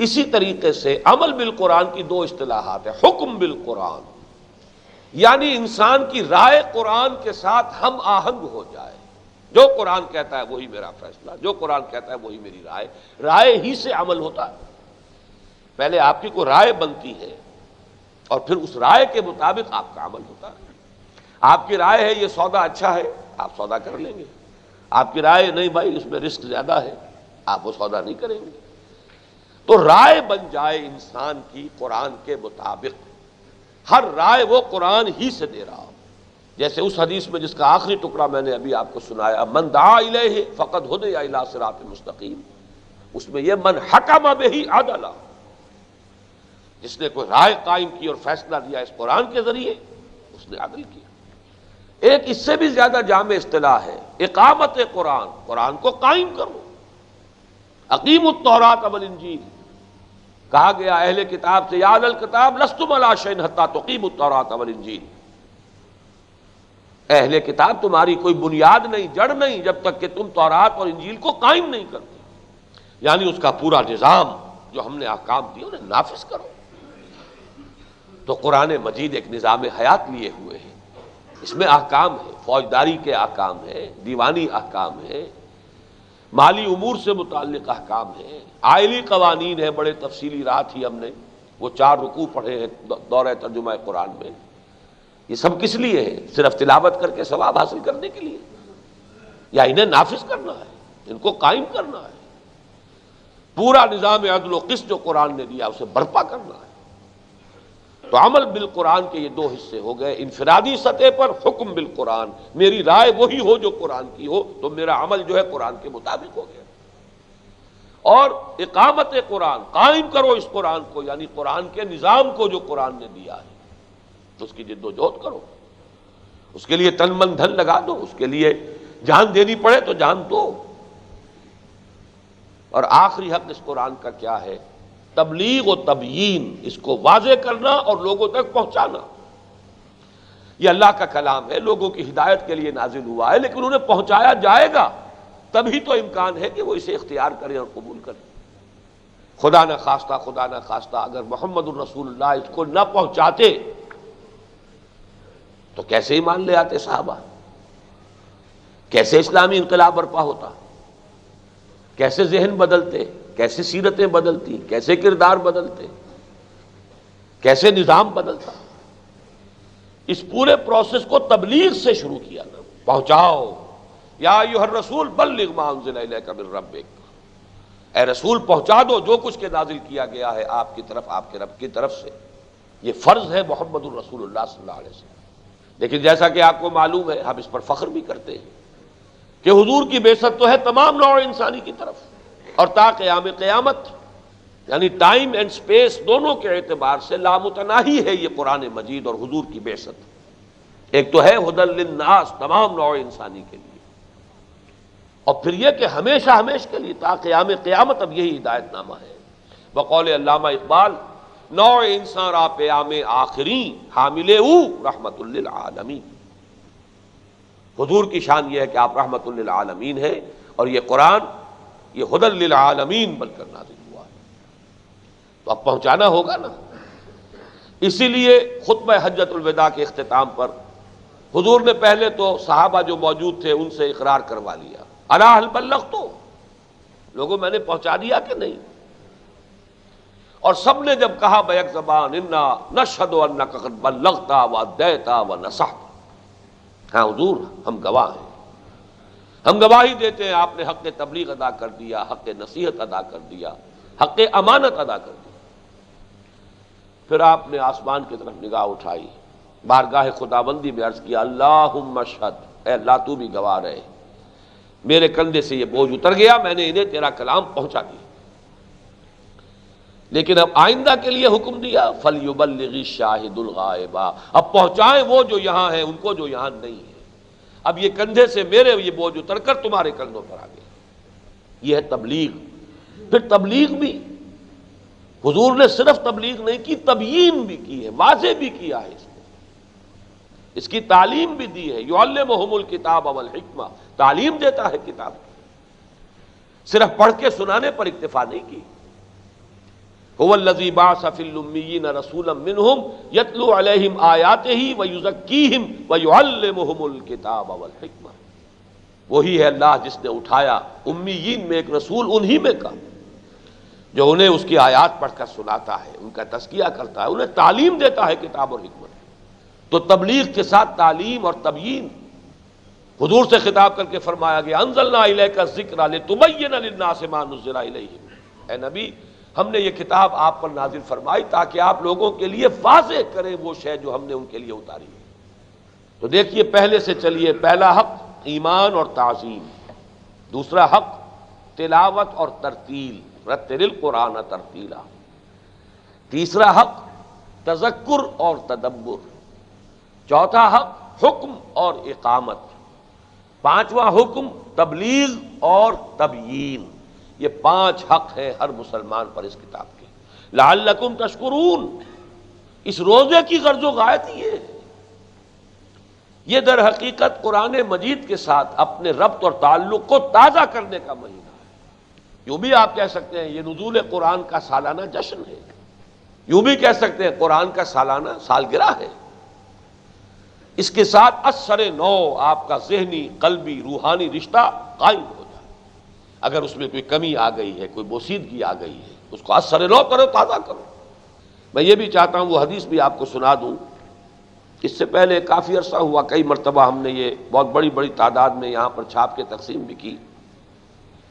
اسی طریقے سے عمل بالقرآن کی 2 اصطلاحات ہیں، حکم بالقرآن، یعنی انسان کی رائے قرآن کے ساتھ ہم آہنگ ہو جائے، جو قرآن کہتا ہے وہی میرا فیصلہ، جو قرآن کہتا ہے وہی میری رائے۔ رائے ہی سے عمل ہوتا ہے، پہلے آپ کی کوئی رائے بنتی ہے اور پھر اس رائے کے مطابق آپ کا عمل ہوتا ہے۔ آپ کی رائے ہے یہ سودا اچھا ہے، آپ سودا کر لیں گے۔ آپ کی رائے نہیں بھائی اس میں رسک زیادہ ہے، آپ وہ سودا نہیں کریں گے۔ تو رائے بن جائے انسان کی قرآن کے مطابق، ہر رائے وہ قرآن ہی سے دے رہا ہو۔ جیسے اس حدیث میں جس کا آخری ٹکڑا میں نے ابھی آپ کو سنایا، من دعا الیہ فقد ہدی الی صراط مستقیم، اس میں یہ من حکم بہ عدل، جس نے کوئی رائے قائم کی اور فیصلہ دیا اس قرآن کے ذریعے، اس نے عدل کیا۔ ایک اس سے بھی زیادہ جامع اصطلاح ہے اقامت قرآن، قرآن کو قائم کرو۔ اقیموا التوراۃ والانجیل، کہا گیا اہل کتاب سے، یا اہل الکتاب لستم علی شیء حتی تقیموا التوراۃ والانجیل، اہل کتاب تمہاری کوئی بنیاد نہیں، جڑ نہیں، جب تک کہ تم تورات اور انجیل کو قائم نہیں کرتے، یعنی اس کا پورا نظام جو ہم نے احکام دیے انہیں نافذ کرو۔ تو قرآن مجید ایک نظام حیات لیے ہوئے ہے، اس میں احکام ہے، فوجداری کے احکام ہے، دیوانی احکام ہے، مالی امور سے متعلق احکام ہے، آئلی قوانین ہیں، بڑے تفصیلی رات ہی ہم نے وہ 4 رکوع پڑھے ہیں دورہ ترجمہ قرآن میں، یہ سب کس لیے ہے؟ صرف تلاوت کر کے ثواب حاصل کرنے کے لیے، یا انہیں نافذ کرنا ہے، ان کو قائم کرنا ہے؟ پورا نظام عدل و قسط جو قرآن نے دیا اسے برپا کرنا ہے۔ تو عمل بالقرآن کے یہ 2 حصے ہو گئے، انفرادی سطح پر حکم بالقرآن، میری رائے وہی ہو جو قرآن کی ہو تو میرا عمل جو ہے قرآن کے مطابق ہو گیا، اور اقامت قرآن، قائم کرو اس قرآن کو، یعنی قرآن کے نظام کو جو قرآن نے دیا ہے اس کی جد و جہد کرو، اس کے لیے تن من دھن لگا دو، اس کے لیے جان دینی پڑے تو جان دو۔ اور آخری حق اس قرآن کا کیا ہے؟ تبلیغ و تبیین، اس کو واضح کرنا اور لوگوں تک پہنچانا۔ یہ اللہ کا کلام ہے، لوگوں کی ہدایت کے لیے نازل ہوا ہے، لیکن انہیں پہنچایا جائے گا تبھی تو امکان ہے کہ وہ اسے اختیار کریں اور قبول کریں۔ خدا نہ خواستہ اگر محمد الرسول اللہ اس کو نہ پہنچاتے تو کیسے ایمان لے آتے صحابہ؟ کیسے اسلامی انقلاب برپا ہوتا؟ کیسے ذہن بدلتے؟ کیسے سیرتیں بدلتی؟ کیسے کردار بدلتے؟ کیسے نظام بدلتا؟ اس پورے پروسیس کو تبلیغ سے شروع کیا نا، پہنچاؤ، یا ایھا الرسول بلغ ما انزل الیک من ربک، اے رسول پہنچا دو جو کچھ کے نازل کیا گیا ہے آپ کی طرف، آپ کے رب کی طرف سے۔ یہ فرض ہے محمد الرسول اللہ صلی اللہ علیہ وسلم۔ لیکن جیسا کہ آپ کو معلوم ہے، ہم اس پر فخر بھی کرتے ہیں کہ حضور کی بعثت تو ہے تمام نوع انسانی کی طرف، اور تا قیام قیامت، یعنی ٹائم اینڈ سپیس دونوں کے اعتبار سے لامتناہی ہے یہ قرآن مجید اور حضور کی بعثت۔ ایک تو ہے ھدی للناس، تمام نوع انسانی کے لیے، اور پھر یہ کہ ہمیشہ کے لیے تا قیام قیامت اب یہی ہدایت نامہ ہے۔ بقول علامہ اقبال، نوع انسان را پیام آخری حامل او رحمت للعالمین۔ حضور کی شان یہ ہے کہ آپ رحمت للعالمین ہیں، اور یہ قرآن یہ ھدی للعالمین بن کر نازل ہوا ہے، تو اب پہنچانا ہوگا نا۔ اسی لیے خطبہ حجۃ الوداع کے اختتام پر حضور نے پہلے تو صحابہ جو موجود تھے ان سے اقرار کروا لیا، الا هل بلغت، لوگوں میں نے پہنچا دیا کہ نہیں؟ اور سب نے جب کہا بیک زبان، انا نشہد انک قد بلغت وادیت ونصحت، ہاں حضور ہم گواہ ہیں، ہم گواہی دیتے ہیں آپ نے حق تبلیغ ادا کر دیا، حق نصیحت ادا کر دیا، حق امانت ادا کر دیا۔ پھر آپ نے آسمان کی طرف نگاہ اٹھائی، بارگاہ خداوندی میں عرض کیا، اللہم اشہد، اے اللہ تو بھی گواہ رہے، میرے کندھے سے یہ بوجھ اتر گیا، میں نے انہیں تیرا کلام پہنچا دیا۔ لیکن اب آئندہ کے لیے حکم دیا، فَلْيُبَلِّغِ الشَّاهِدُ الْغَائِبَ، اب پہنچائیں وہ جو یہاں ہیں ان کو جو یہاں نہیں ہے۔ اب یہ کندھے سے میرے یہ بوجھ اتر کر تمہارے کندھوں پر آ گیا، یہ ہے تبلیغ۔ پھر تبلیغ بھی حضور نے صرف تبلیغ نہیں کی، تبیین بھی کی ہے، واضح بھی کیا ہے، اس کی تعلیم بھی دی ہے۔ یعلمہم الکتاب والحکمہ، تعلیم دیتا ہے کتاب کی، صرف پڑھ کے سنانے پر اکتفا نہیں کی۔ هو الذی بعث فی الامیین رسولا منہم یتلو علیہم آیاتہ ویزکیہم ویعلمہم الکتاب والحکمہ، وہی ہے اللہ جس نے اٹھایا امیین میں ایک رسول انہی میں کا، جو انہیں اس کی آیات پڑھ کر سناتا ہے، ان کا تزکیہ کرتا ہے، انہیں تعلیم دیتا ہے کتاب اور حکمت۔ تو تبلیغ کے ساتھ تعلیم اور تبیین، حضور سے خطاب کر کے فرمایا گیا، انزلنا الیک الذکر لتبین للناس ما نزل الیہم، اے نبی ہم نے یہ کتاب آپ پر نازل فرمائی تاکہ آپ لوگوں کے لیے واضح کریں وہ شے جو ہم نے ان کے لیے اتاری ہے۔ تو دیکھیے پہلے سے چلیے، پہلا حق ایمان اور تعظیم، دوسرا حق تلاوت اور ترتیل، رتل القرآن ترتیلا، تیسرا حق تذکر اور تدبر، چوتھا حق حکم اور اقامت، پانچواں حکم تبلیغ اور تبیین۔ یہ 5 حق ہیں ہر مسلمان پر اس کتاب کے۔ لعلکم تشکرون، اس روزے کی غرض و غایت یہ ہے، یہ در حقیقت قرآن مجید کے ساتھ اپنے ربط اور تعلق کو تازہ کرنے کا مہینہ ہے۔ یوں بھی آپ کہہ سکتے ہیں یہ نزول قرآن کا سالانہ جشن ہے، یوں بھی کہہ سکتے ہیں قرآن کا سالانہ سالگرہ ہے۔ اس کے ساتھ اثر نو آپ کا ذہنی، قلبی، روحانی رشتہ قائم ہو جائے۔ اگر اس میں کوئی کمی آ گئی ہے، کوئی بوسیدگی آ گئی ہے، اس کو اثر نو کرو، تازہ کرو۔ میں یہ بھی چاہتا ہوں وہ حدیث بھی آپ کو سنا دوں. اس سے پہلے کافی عرصہ ہوا، کئی مرتبہ ہم نے یہ بہت بڑی بڑی تعداد میں یہاں پر چھاپ کے تقسیم بھی کی.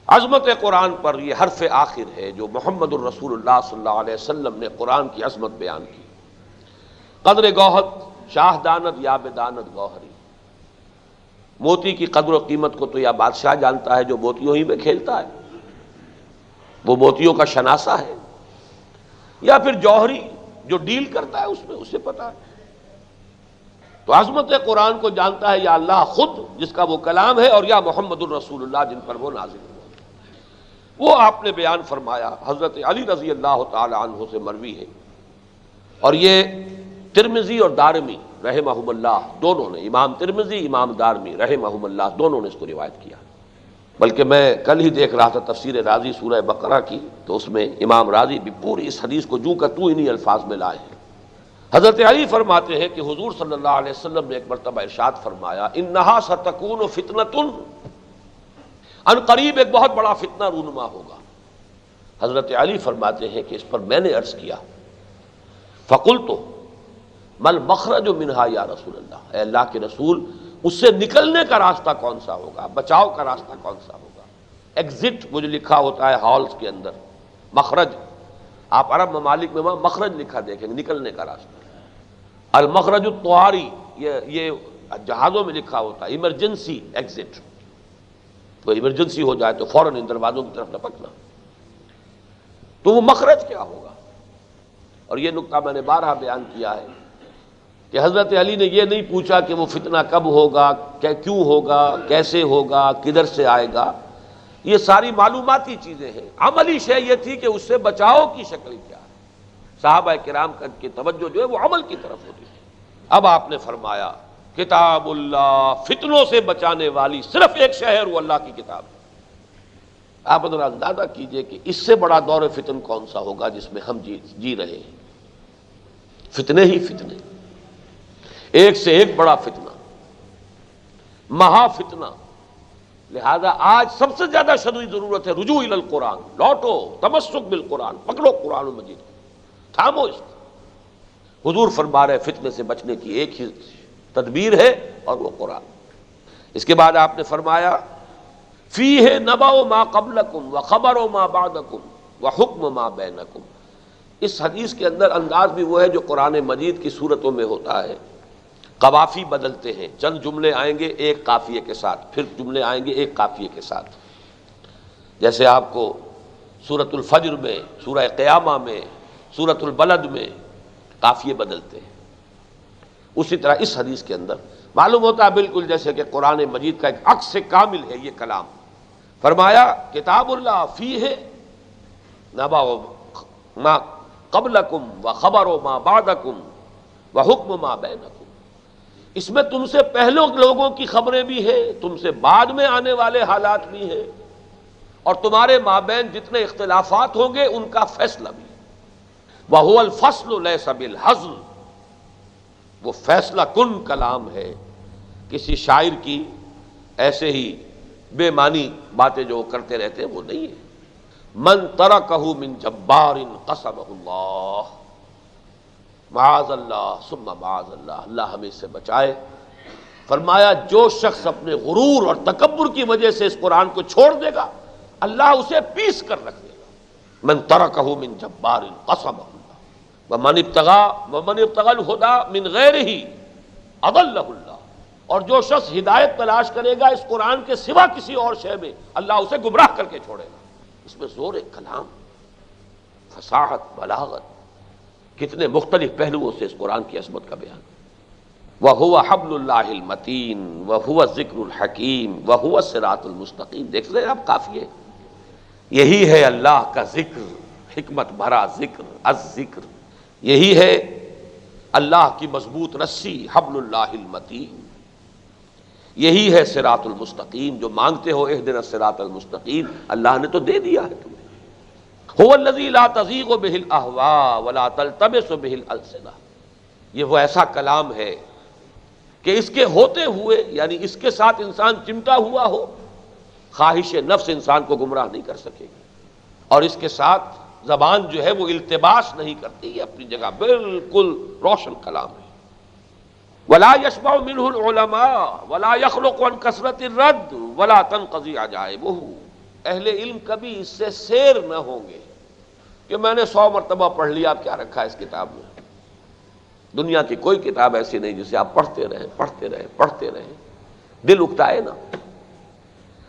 عظمت قرآن پر یہ حرف آخر ہے جو محمد الرسول اللہ صلی اللہ علیہ وسلم نے قرآن کی عظمت بیان کی. قدر گوہر شاہ داند یا بداند گوہری. موتی کی قدر و قیمت کو تو یا بادشاہ جانتا ہے جو موتیوں ہی میں کھیلتا ہے، وہ موتیوں کا شناسہ ہے، یا پھر جوہری جو ڈیل کرتا ہے اس میں، اسے پتا ہے. تو عظمت قرآن کو جانتا ہے یا اللہ خود جس کا وہ کلام ہے، اور یا محمد الرسول اللہ جن پر وہ نازل ہوا. وہ آپ نے بیان فرمایا، حضرت علی رضی اللہ تعالی عنہ سے مروی ہے، اور یہ ترمذی اور دارمی رحمہم اللہ دونوں نے، امام ترمذی امام دارمی رحمہم اللہ دونوں نے اس کو روایت کیا. بلکہ میں کل ہی دیکھ رہا تھا تفسیر رازی سورہ بقرہ کی، تو اس میں امام رازی بھی پوری اس حدیث کو جو کا تو انہی الفاظ میں لائے ہیں. حضرت علی فرماتے ہیں کہ حضور صلی اللہ علیہ وسلم نے ایک مرتبہ ارشاد فرمایا، انہا ستکون فتنۃ، ان قریب ایک بہت بڑا فتنہ رونما ہوگا. حضرت علی فرماتے ہیں کہ اس پر میں نے عرض کیا، فقلت مل مخرج منہا یا رسول اللہ، اے اللہ کے رسول اس سے نکلنے کا راستہ کون سا ہوگا، بچاؤ کا راستہ کون سا ہوگا. ایگزٹ وہ جو لکھا ہوتا ہے ہالز کے اندر، مخرج آپ عرب ممالک میں وہاں مخرج لکھا دیکھیں گے، نکلنے کا راستہ. المخرج الطواری یہ جہازوں میں لکھا ہوتا ہے، ایمرجنسی ایگزٹ، کوئی ایمرجنسی ہو جائے تو فوراً ان دروازوں کی طرف لپکنا. تو وہ مخرج کیا ہوگا. اور یہ نکتہ میں نے بارہا بیان کیا ہے کہ حضرت علی نے یہ نہیں پوچھا کہ وہ فتنہ کب ہوگا، کیوں ہوگا، کیسے ہوگا، کدھر سے آئے گا. یہ ساری معلوماتی چیزیں ہیں. عملی شے یہ تھی کہ اس سے بچاؤ کی شکل کیا ہے. صحابہ کرام کی توجہ جو ہے وہ عمل کی طرف ہوتی ہے. اب آپ نے فرمایا کتاب اللہ، فتنوں سے بچانے والی صرف ایک شے ہے، وہ اللہ کی کتاب ہے. آپ ذرا اندازہ کیجئے کہ اس سے بڑا دور فتن کون سا ہوگا جس میں ہم جی رہے ہیں. فتنے ہی فتنے، ایک سے ایک بڑا فتنہ، مہا فتنہ. لہذا آج سب سے زیادہ شدید ضرورت ہے رجوع الی القرآن. لوٹو، تمسک بالقرآن، پکڑو قرآن مجید کو، تھامو اس کو. حضور فرما رہے فتنے سے بچنے کی ایک ہی تدبیر ہے اور وہ قرآن. اس کے بعد آپ نے فرمایا فیہ نبأ ما قبلکم وخبر ما بعدکم وحکم ما بینکم. اس حدیث کے اندر انداز بھی وہ ہے جو قرآن مجید کی صورتوں میں ہوتا ہے. قوافی بدلتے ہیں، چند جملے آئیں گے ایک قافیے کے ساتھ، پھر جملے آئیں گے ایک قافیے کے ساتھ. جیسے آپ کو سورۃ الفجر میں، سورہ قیامہ میں، سورۃ البلد میں قافیے بدلتے ہیں. اسی طرح اس حدیث کے اندر معلوم ہوتا ہے بالکل جیسے کہ قرآن مجید کا ایک عکس کامل ہے یہ کلام. فرمایا کتاب اللہ فیہ نبأ ما قبلکم وخبر ما بعدکم وحکم ما بینکم. اس میں تم سے پہلے لوگوں کی خبریں بھی ہیں، تم سے بعد میں آنے والے حالات بھی ہیں، اور تمہارے مابین جتنے اختلافات ہوں گے ان کا فیصلہ بھی. وَهُوَ الْفَصْلُ لَيْسَ بِالْحَزْلِ، وہ فیصلہ کن کلام ہے، کسی شاعر کی ایسے ہی بے معنی باتیں جو کرتے رہتے ہیں وہ نہیں ہے. من ترکہ من جبار قسمہ اللہ، معاذ اللہ ثم معاذ اللہ، اللہ ہمیں اس سے بچائے. فرمایا جو شخص اپنے غرور اور تکبر کی وجہ سے اس قرآن کو چھوڑ دے گا اللہ اسے پیس کر رکھ دے گا. من ترکہ من جبار قسمہ اللہ ومن ابتغى الہدى من غیرہ اضلہ اللہ. اور جو شخص ہدایت تلاش کرے گا اس قرآن کے سوا کسی اور شے میں اللہ اسے گمراہ کر کے چھوڑے گا. اس میں زور کلام، فصاحت، بلاغت، کتنے مختلف پہلوؤں سے اس قرآن کی عظمت کا بیان. وَهُوَ حَبْلُ اللَّهِ الْمَتِينُ وَهُوَ الذِّكْرُ الْحَكِيمُ وَهُوَ الصِّرَاطُ الْمُسْتَقِيمُ. دیکھ لیں آپ قافیے، یہی ہے اللہ کا ذکر، حکمت بھرا ذکر، الذکر. یہی ہے اللہ کی مضبوط رسی، حبل اللہ المتین. یہی ہے صراط المستقیم. جو مانگتے ہو اہدنا الصراط المستقیم، اللہ نے تو دے دیا ہے تمہیں. هو الذی لا تزیغ بہ الاہواء ولا تلتبس بہ الالسنہ. یہ وہ ایسا کلام ہے کہ اس کے ہوتے ہوئے، یعنی اس کے ساتھ انسان چمٹا ہوا ہو، خواہش نفس انسان کو گمراہ نہیں کر سکے گی، اور اس کے ساتھ زبان جو ہے وہ التباس نہیں کرتی، یہ اپنی جگہ بالکل روشن کلام ہے۔ ولا يشبع منه العلماء ولا يخلق عن كثرة الرد ولا تنقضي عجائبه، اہل علم کبھی اس سے سیر نہ ہوں گے کہ میں نے 100 مرتبہ پڑھ لیا، اب کیا رکھا ہے اس کتاب میں۔ دنیا کی کوئی کتاب ایسی نہیں جسے آپ پڑھتے رہیں پڑھتے رہیں پڑھتے رہیں، دل اکتا ہے نا،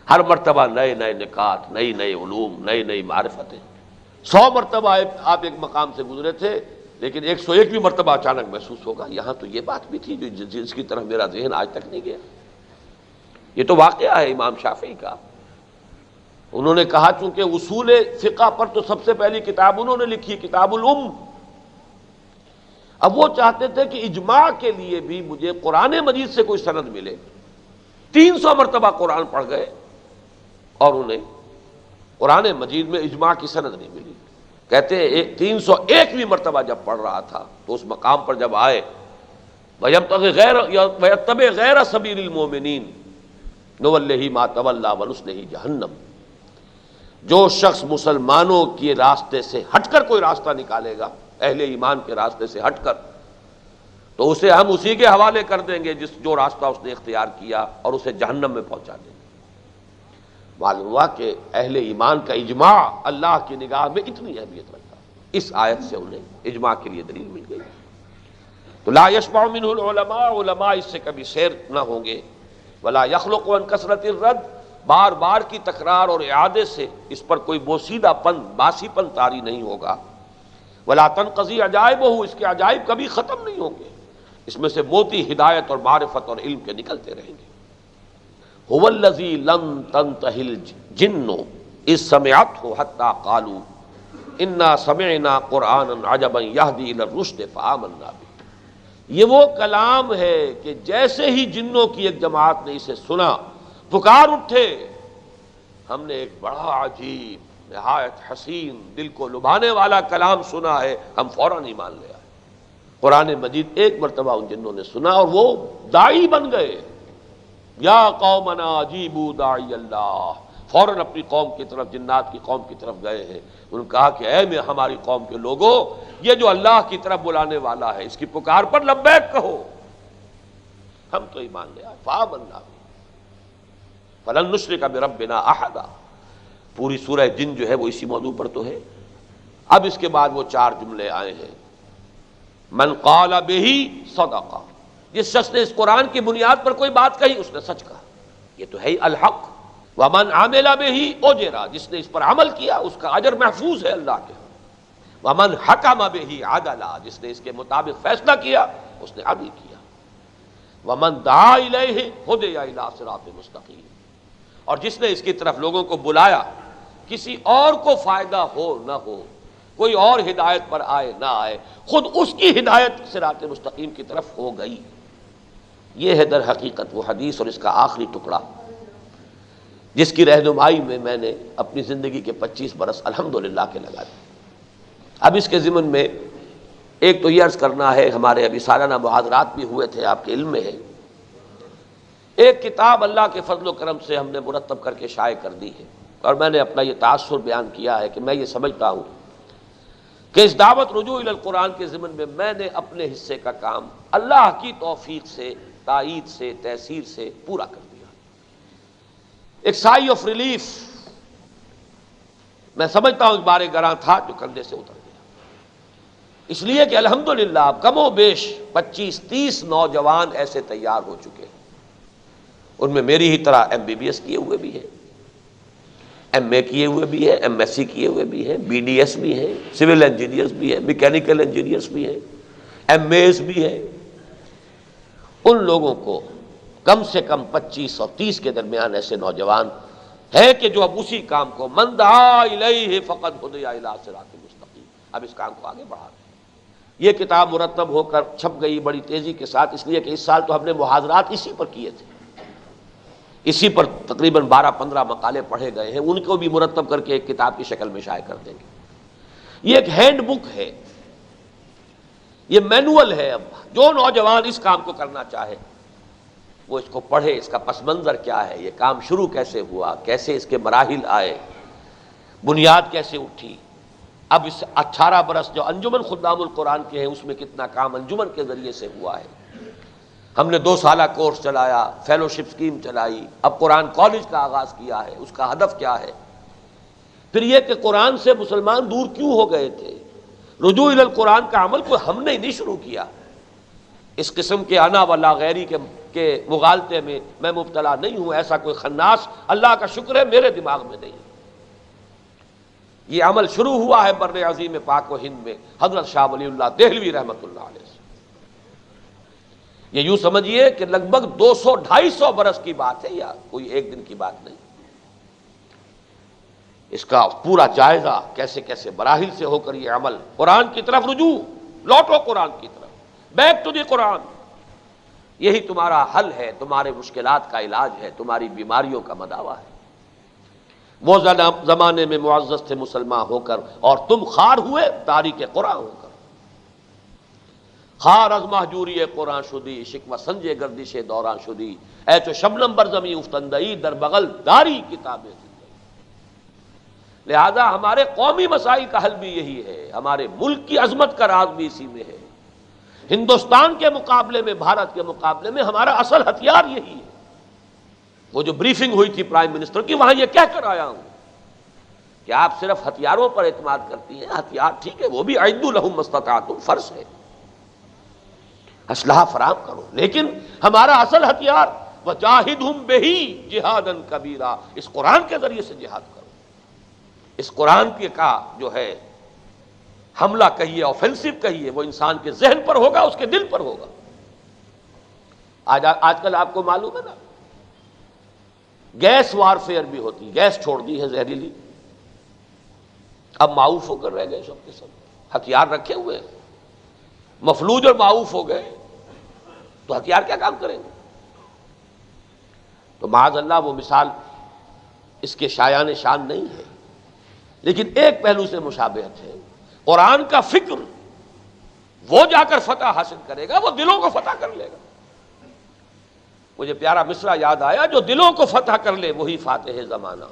ہر مرتبہ نئے نئے نکات، نئی نئی علوم، نئی نئی معرفتیں۔ 100 مرتبہ آپ ایک مقام سے گزرے تھے، لیکن 101ویں مرتبہ اچانک محسوس ہوگا یہاں تو یہ بات بھی تھی جس کی طرف میرا ذہن آج تک نہیں گیا۔ یہ تو واقعہ ہے امام شافعی کا۔ انہوں نے کہا چونکہ اصول فقہ پر تو سب سے پہلی کتاب انہوں نے لکھی، کتاب الام۔ اب وہ چاہتے تھے کہ اجماع کے لیے بھی مجھے قرآن مجید سے کوئی سند ملے۔ 300 مرتبہ قرآن پڑھ گئے اور انہیں قرآن مجید میں اجماع کی سند نہیں ملی۔ کہتے ہیں 301ویں مرتبہ جب پڑھ رہا تھا تو اس مقام پر جب آئے وَيَتَّبِعْ غَيْرَ سَبِيلِ الْمُؤْمِنِينَ نُوَلِّهِ مَا تَوَلَّىٰ وَنُصْلِهِ جَهَنَّمَ، جو شخص مسلمانوں کے راستے سے ہٹ کر کوئی راستہ نکالے گا، اہل ایمان کے راستے سے ہٹ کر، تو اسے ہم اسی کے حوالے کر دیں گے جو راستہ اس نے اختیار کیا، اور اسے جہنم میں پہنچا دیں گے۔ معلوم ہوا کہ اہل ایمان کا اجماع اللہ کی نگاہ میں اتنی اہمیت رکھتا ہے۔ اس آیت سے انہیں اجماع کے لیے دلیل مل گئی۔ تو لا یشبع منہ العلماء، علماء اس سے کبھی سیر نہ ہوں گے۔ ولا یخلق عن کثرت الرد، بار بار کی تکرار اور اعادے سے اس پر کوئی بوسیدہ پن، باسی پن طاری نہیں ہوگا۔ ولا تنقضی عجائبہ، اس کے عجائب کبھی ختم نہیں ہوں گے، اس میں سے موتی ہدایت اور معرفت اور علم کے نکلتے رہیں گے۔ هو الذی لم تنتہ الجن اذ سمعته حتی قالوا انا سمعنا قرآنا عجبا یہدی الی الرشد فآمنا به، یہ وہ کلام ہے کہ جیسے ہی جنوں کی ایک جماعت نے اسے سنا پکار اٹھے، ہم نے ایک بڑا عجیب، نہایت حسین، دل کو لبھانے والا کلام سنا ہے، ہم فوراً ایمان لے آئے۔ قرآن مجید ایک مرتبہ ان جنوں نے سنا اور وہ داعی بن گئے۔ یا قومنا اجیبوا داعی اللہ، فوراً اپنی قوم کی طرف، جنات کی قوم کی طرف گئے ہیں۔ انہوں نے کہا کہ اے میں ہماری قوم کے لوگوں، یہ جو اللہ کی طرف بلانے والا ہے اس کی پکار پر لبیک کہو۔ ہم تو ایمان لے آئے، فآمنا فلن نشرک بربنا احدا۔ پوری سورہ جن جو ہے وہ اسی موضوع پر تو ہے۔ اب اس کے بعد وہ 4 جملے آئے ہیں۔ من قال بہ صدق، جس شخص نے اس قرآن کی بنیاد پر کوئی بات کہی اس نے سچ کہا، یہ تو ہے الحق۔ ومن عمل بہ اجر، جس نے اس پر عمل کیا اس کا اجر محفوظ ہے اللہ کے ہاں۔ ومن حکم بہ عدل، جس نے اس کے مطابق فیصلہ کیا اس نے عدل کیا۔ ومن دعا الیہ ہدی الی صراط مستقیم، اور جس نے اس کی طرف لوگوں کو بلایا، کسی اور کو فائدہ ہو نہ ہو، کوئی اور ہدایت پر آئے نہ آئے، خود اس کی ہدایت صراط مستقیم کی طرف ہو گئی۔ یہ ہے در حقیقت وہ حدیث اور اس کا آخری ٹکڑا جس کی رہنمائی میں نے اپنی زندگی کے 25 برس الحمدللہ کے لگا دی۔ اب اس کے ضمن میں ایک تو یہ عرض کرنا ہے، ہمارے ابھی سالانہ محاضرات بھی ہوئے تھے، آپ کے علم میں ہے، ایک کتاب اللہ کے فضل و کرم سے ہم نے مرتب کر کے شائع کر دی ہے، اور میں نے اپنا یہ تاثر بیان کیا ہے کہ میں یہ سمجھتا ہوں کہ اس دعوت رجوع الی القرآن کے ضمن میں میں نے اپنے حصے کا کام اللہ کی توفیق سے، تائید سے، تیسیر سے پورا کر دیا۔ ایک سائی آف ریلیف میں سمجھتا ہوں ایک بار گراں تھا جو کندھے سے اتر گیا، اس لیے کہ الحمدللہ اب کم و بیش 25-30 نوجوان ایسے تیار ہو چکے ہیں، ان میں میری ہی طرح MBBS کیے ہوئے بھی ہیں، MA کیے ہوئے بھی ہیں، MSc کیے ہوئے بھی ہیں، BDS بھی ہیں، سول انجینئرز بھی ہیں، میکینیکل انجینئرز بھی ہیں، MAs بھی ہیں۔ ان لوگوں کو کم سے کم 25 اور 30 کے درمیان ایسے نوجوان ہیں کہ جو اب اسی کام کو من دعا الیہ فقد ہدی الی صراط مستقیم، اب اس کام کو آگے بڑھا رہے ہیں۔ یہ کتاب مرتب ہو کر چھپ گئی بڑی تیزی کے ساتھ، اس لیے کہ اس سال تو ہم نے محاضرات اسی پر کیے تھے، اسی پر تقریباً 12-15 مقالے پڑھے گئے ہیں، ان کو بھی مرتب کر کے ایک کتاب کی شکل میں شائع کر دیں گے۔ یہ ایک ہینڈ بک ہے، یہ مینول ہے۔ اب جو نوجوان اس کام کو کرنا چاہے وہ اس کو پڑھے، اس کا پس منظر کیا ہے، یہ کام شروع کیسے ہوا، کیسے اس کے مراحل آئے، بنیاد کیسے اٹھی، اب اس 18 برس جو انجمن خدام القرآن کے ہیں اس میں کتنا کام انجمن کے ذریعے سے ہوا ہے. ہم نے 2 سالہ کورس چلایا، فیلوشپ سکیم چلائی، اب قرآن کالج کا آغاز کیا ہے. اس کا ہدف کیا ہے؟ پھر یہ کہ قرآن سے مسلمان دور کیوں ہو گئے تھے. رجوع الی القرآن کا عمل کوئی ہم نے نہیں شروع کیا. اس قسم کے انا ولا غیری کے مغالطے میں میں مبتلا نہیں ہوں. ایسا کوئی خناس اللہ کا شکر ہے میرے دماغ میں نہیں. یہ عمل شروع ہوا ہے بر عظیم پاک و ہند میں حضرت شاہ ولی اللہ دہلوی رحمۃ اللہ علیہ سے. یہ یوں سمجھیے کہ لگ بھگ 200-250 برس کی بات ہے، یا کوئی ایک دن کی بات نہیں. اس کا پورا جائزہ کیسے کیسے مراحل سے ہو کر یہ عمل قرآن کی طرف رجوع، لوٹو قرآن کی طرف، بیک ٹو دی قرآن. یہی تمہارا حل ہے، تمہارے مشکلات کا علاج ہے، تمہاری بیماریوں کا مداوا ہے. وہ زمانے میں معزز تھے مسلمان ہو کر، اور تم خار ہوئے تاریک قرآن ہو کر. خار از مہجوری قرآن شدی، شکوہ سنجے گردش دوران شدی، اے چو شبنم بر زمیں افتندئی در بغل داری کتابیں. لہذا ہمارے قومی مسائل کا حل بھی یہی ہے، ہمارے ملک کی عظمت کا راز بھی اسی میں ہے. ہندوستان کے مقابلے میں، بھارت کے مقابلے میں ہمارا اصل ہتھیار یہی ہے. وہ جو بریفنگ ہوئی تھی پرائم منسٹر کی، وہاں یہ کہہ کر آیا ہوں کہ آپ صرف ہتھیاروں پر اعتماد کرتی ہیں. ہتھیار ٹھیک ہے، وہ بھی اعدوا لہم ما استطعتم فرض ہے، اسلحہ فراہم کرو، لیکن ہمارا اصل ہتھیار وجاہدہم بہ جہادا کبیرا، اس قرآن کے ذریعے سے جہاد کرو. اس قرآن کے کا جو ہے حملہ کہیے، آفینسو کہیے، وہ انسان کے ذہن پر ہوگا، اس کے دل پر ہوگا. آج کل آپ کو معلوم ہے نا، گیس وارفیئر بھی ہوتی، گیس چھوڑ دی ہے زہریلی. اب معاوف ہو کر رہ گئے سب کے سب، ہتھیار رکھے ہوئے ہیں، مفلوج اور معاوف ہو گئے، تو ہتھیار کیا کام کریں گے؟ تو معاذ اللہ وہ مثال اس کے شایان شان نہیں ہے، لیکن ایک پہلو سے مشابہت ہے. قرآن کا فکر وہ جا کر فتح حاصل کرے گا، وہ دلوں کو فتح کر لے گا. مجھے پیارا مصرع یاد آیا، جو دلوں کو فتح کر لے وہی فاتح زمانہ.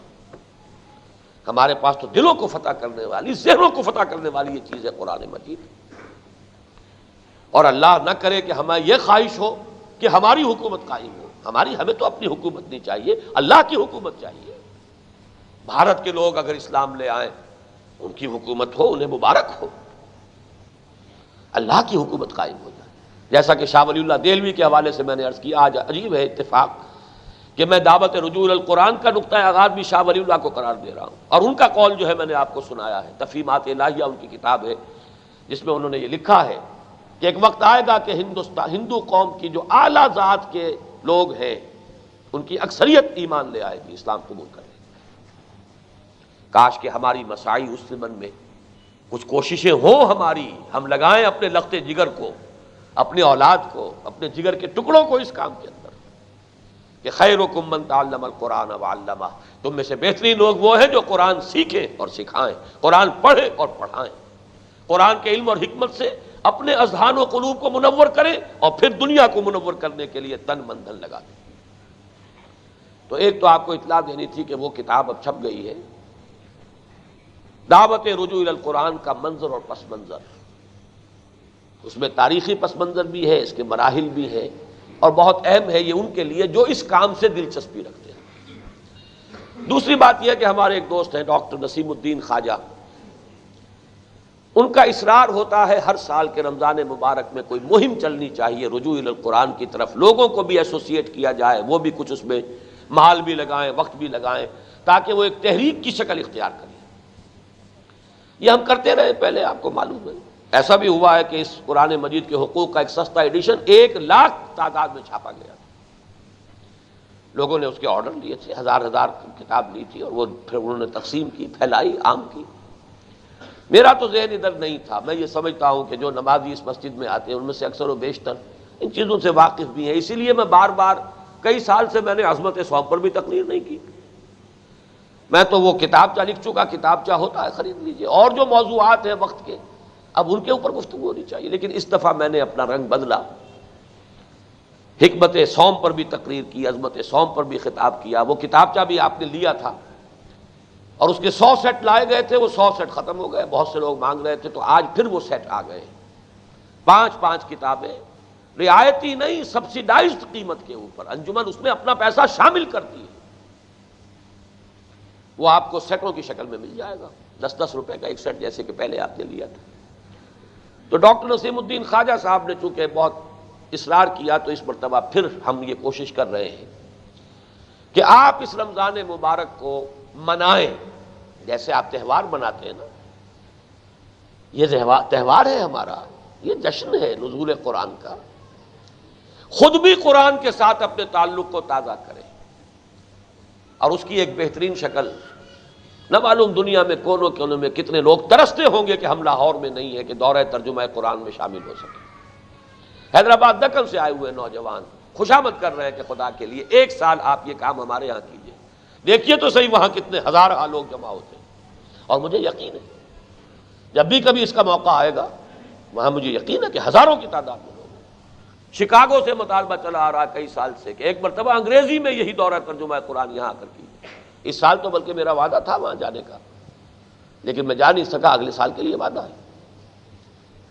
ہمارے پاس تو دلوں کو فتح کرنے والی، ذہنوں کو فتح کرنے والی یہ چیز ہے قرآن مجید. اور اللہ نہ کرے کہ ہمیں یہ خواہش ہو کہ ہماری حکومت قائم ہو. ہمیں تو اپنی حکومت نہیں چاہیے، اللہ کی حکومت چاہیے. بھارت کے لوگ اگر اسلام لے آئیں، ان کی حکومت ہو، انہیں مبارک ہو. اللہ کی حکومت قائم ہو جائے. جیسا کہ شاہ ولی اللہ دہلوی کے حوالے سے میں نے عرض کیا، آج عجیب ہے اتفاق کہ میں دعوت رجوع القرآن کا نقطہ آغاز بھی شاہ ولی اللہ کو قرار دے رہا ہوں. اور ان کا قول جو ہے میں نے آپ کو سنایا ہے، تفہیمات الہیہ ان کی کتاب ہے، جس میں انہوں نے یہ لکھا ہے کہ ایک وقت آئے گا کہ ہندو قوم کی جو اعلیٰ ذات کے لوگ ہیں، ان کی اکثریت ایمان لے آئے گی، اسلام قبول کرے گی. کاش کہ ہماری مساعی اس زمن میں کچھ کوششیں ہوں ہماری، ہم لگائیں اپنے لخت جگر کو، اپنے اولاد کو، اپنے جگر کے ٹکڑوں کو اس کام کے اندر کہ خیرکم من تعلم القرآن وعلمہ. تم میں سے بہترین لوگ وہ ہیں جو قرآن سیکھیں اور سکھائیں، قرآن پڑھیں اور پڑھائیں، قرآن کے علم اور حکمت سے اپنے اذہان و قلوب کو منور کریں، اور پھر دنیا کو منور کرنے کے لیے تن من دھن لگا دیں. تو ایک تو آپ کو اطلاع دینی تھی کہ وہ کتاب اب چھپ گئی ہے، دعوت رجوع الی القرآن کا منظر اور پس منظر. اس میں تاریخی پس منظر بھی ہے، اس کے مراحل بھی ہیں، اور بہت اہم ہے یہ ان کے لیے جو اس کام سے دلچسپی رکھتے ہیں. دوسری بات یہ ہے کہ ہمارے ایک دوست ہیں ڈاکٹر نسیم الدین خواجہ، ان کا اصرار ہوتا ہے ہر سال کے رمضان مبارک میں کوئی مہم چلنی چاہیے رجوع الی القرآن کی طرف، لوگوں کو بھی ایسوسیٹ کیا جائے، وہ بھی کچھ اس میں مال بھی لگائیں، وقت بھی لگائیں، تاکہ وہ ایک تحریک کی شکل اختیار کریں. یہ ہم کرتے رہے پہلے، آپ کو معلوم ہے. ایسا بھی ہوا ہے کہ اس قرآن مجید کے حقوق کا ایک سستا ایڈیشن 1,00,000 تعداد میں چھاپا گیا. لوگوں نے اس کے آرڈر لیے تھے، ہزار کتاب لی تھی، اور وہ پھر انہوں نے تقسیم کی، پھیلائی، عام کی. میرا تو ذہن ادھر نہیں تھا. میں یہ سمجھتا ہوں کہ جو نمازی اس مسجد میں آتے ہیں ان میں سے اکثر و بیشتر ان چیزوں سے واقف بھی ہیں. اسی لیے میں بار بار کئی سال سے میں نے عظمت صوم پر بھی تقریر نہیں کی. میں تو وہ کتابچہ لکھ چکا، کتابچہ ہوتا ہے خرید لیجئے، اور جو موضوعات ہیں وقت کے اب ان کے اوپر گفتگو ہونی چاہیے. لیکن اس دفعہ میں نے اپنا رنگ بدلا، حکمت صوم پر بھی تقریر کی، عظمت صوم پر بھی خطاب کیا. وہ کتابچہ بھی آپ نے لیا تھا، اور اس کے 100 سیٹ لائے گئے تھے، وہ 100 سیٹ ختم ہو گئے، بہت سے لوگ مانگ رہے تھے، تو آج پھر وہ سیٹ آ گئے، 5 کتابیں رعایتی نہیں سبسیڈائزڈ قیمت کے اوپر، انجمن اس میں اپنا پیسہ شامل کرتی ہے، وہ آپ کو سیٹوں کی شکل میں مل جائے گا، 10 روپے کا ایک سیٹ جیسے کہ پہلے آپ نے لیا تھا۔ تو ڈاکٹر نسیم الدین خواجہ صاحب نے چونکہ بہت اصرار کیا، تو اس مرتبہ پھر ہم یہ کوشش کر رہے ہیں کہ آپ اس رمضان مبارک کو منائیں، جیسے آپ تہوار مناتے ہیں نا، یہ تہوار ہے ہمارا، یہ جشن ہے نزول قرآن کا، خود بھی قرآن کے ساتھ اپنے تعلق کو تازہ کریں، اور اس کی ایک بہترین شکل نہ معلوم دنیا میں کونوں کونوں میں کتنے لوگ ترستے ہوں گے کہ ہم لاہور میں نہیں ہے کہ دورہ ترجمہ قرآن میں شامل ہو سکے۔ حیدرآباد دکن سے آئے ہوئے نوجوان خوشامد کر رہے ہیں کہ خدا کے لیے 1 سال آپ یہ کام ہمارے ہاں کیجئے، دیکھیے تو صحیح وہاں کتنے ہزارہ لوگ جمع ہوتے ہیں، اور مجھے یقین ہے جب بھی کبھی اس کا موقع آئے گا وہاں مجھے یقین ہے کہ ہزاروں کی تعداد میں لوگ۔ شکاگو سے مطالبہ چلا آ رہا ہے کئی سال سے کہ ایک مرتبہ انگریزی میں یہی دورہ ترجمہ قرآن یہاں آ کر کیجیے، اس سال تو بلکہ میرا وعدہ تھا وہاں جانے کا، لیکن میں جا نہیں سکا، اگلے سال کے لیے وعدہ ہے۔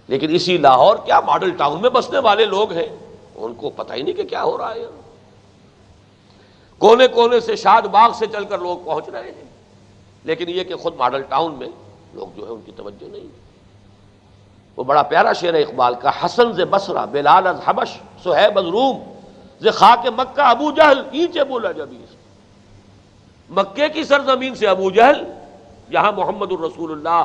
لیکن اسی لاہور کیا ماڈل ٹاؤن میں بسنے والے لوگ ہیں، ان کو پتہ ہی نہیں کہ کیا ہو رہا ہے، کونے کونے سے شاد باغ سے چل کر لوگ پہنچ رہے ہیں، لیکن یہ کہ خود ماڈل ٹاؤن میں لوگ جو ہے ان کی توجہ نہیں۔ وہ بڑا پیارا شعر ہے اقبال کا، حسن ز بصرہ بلال از حبش صہیب از روم ز خاک مکہ ابو جہل اینچے بولا جبیس۔ مکے کی سرزمین سے ابو جہل، یہاں محمد الرسول اللہ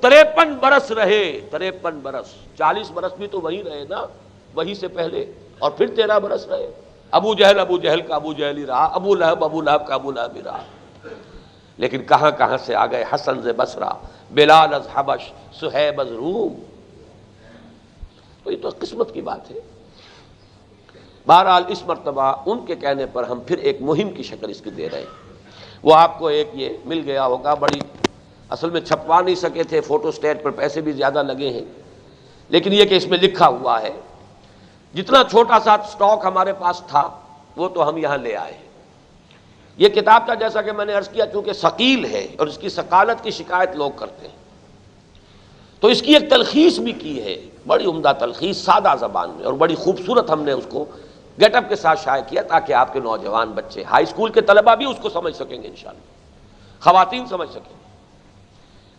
53 برس رہے، 53 برس، 40 برس بھی تو وہی رہے نا، وہی سے پہلے، اور پھر 13 برس رہے۔ ابو جہل کا ابو جہل ہی رہا، ابو لہب کا ابو لہب ہی رہا، لیکن کہاں کہاں سے آ گئے، حسن ز بصرہ بلال از حبش صہیب از روم۔ تو یہ تو قسمت کی بات ہے۔ بہرحال اس مرتبہ ان کے کہنے پر ہم پھر ایک مہم کی شکل اس کی دے رہے ہیں، وہ آپ کو ایک یہ مل گیا ہوگا، بڑی اصل میں چھپوا نہیں سکے تھے، فوٹو سٹیٹ پر پیسے بھی زیادہ لگے ہیں، لیکن یہ کہ اس میں لکھا ہوا ہے، جتنا چھوٹا سا سٹاک ہمارے پاس تھا وہ تو ہم یہاں لے آئے ہیں۔ یہ کتاب کا جیسا کہ میں نے عرض کیا چونکہ ثقیل ہے اور اس کی ثقالت کی شکایت لوگ کرتے ہیں، تو اس کی ایک تلخیص بھی کی ہے، بڑی عمدہ تلخیص سادہ زبان میں، اور بڑی خوبصورت ہم نے اس کو گیٹ اپ کے ساتھ شائع کیا تاکہ آپ کے نوجوان بچے، ہائی اسکول کے طلبہ بھی اس کو سمجھ سکیں گے، انشاءاللہ خواتین سمجھ سکیں گے۔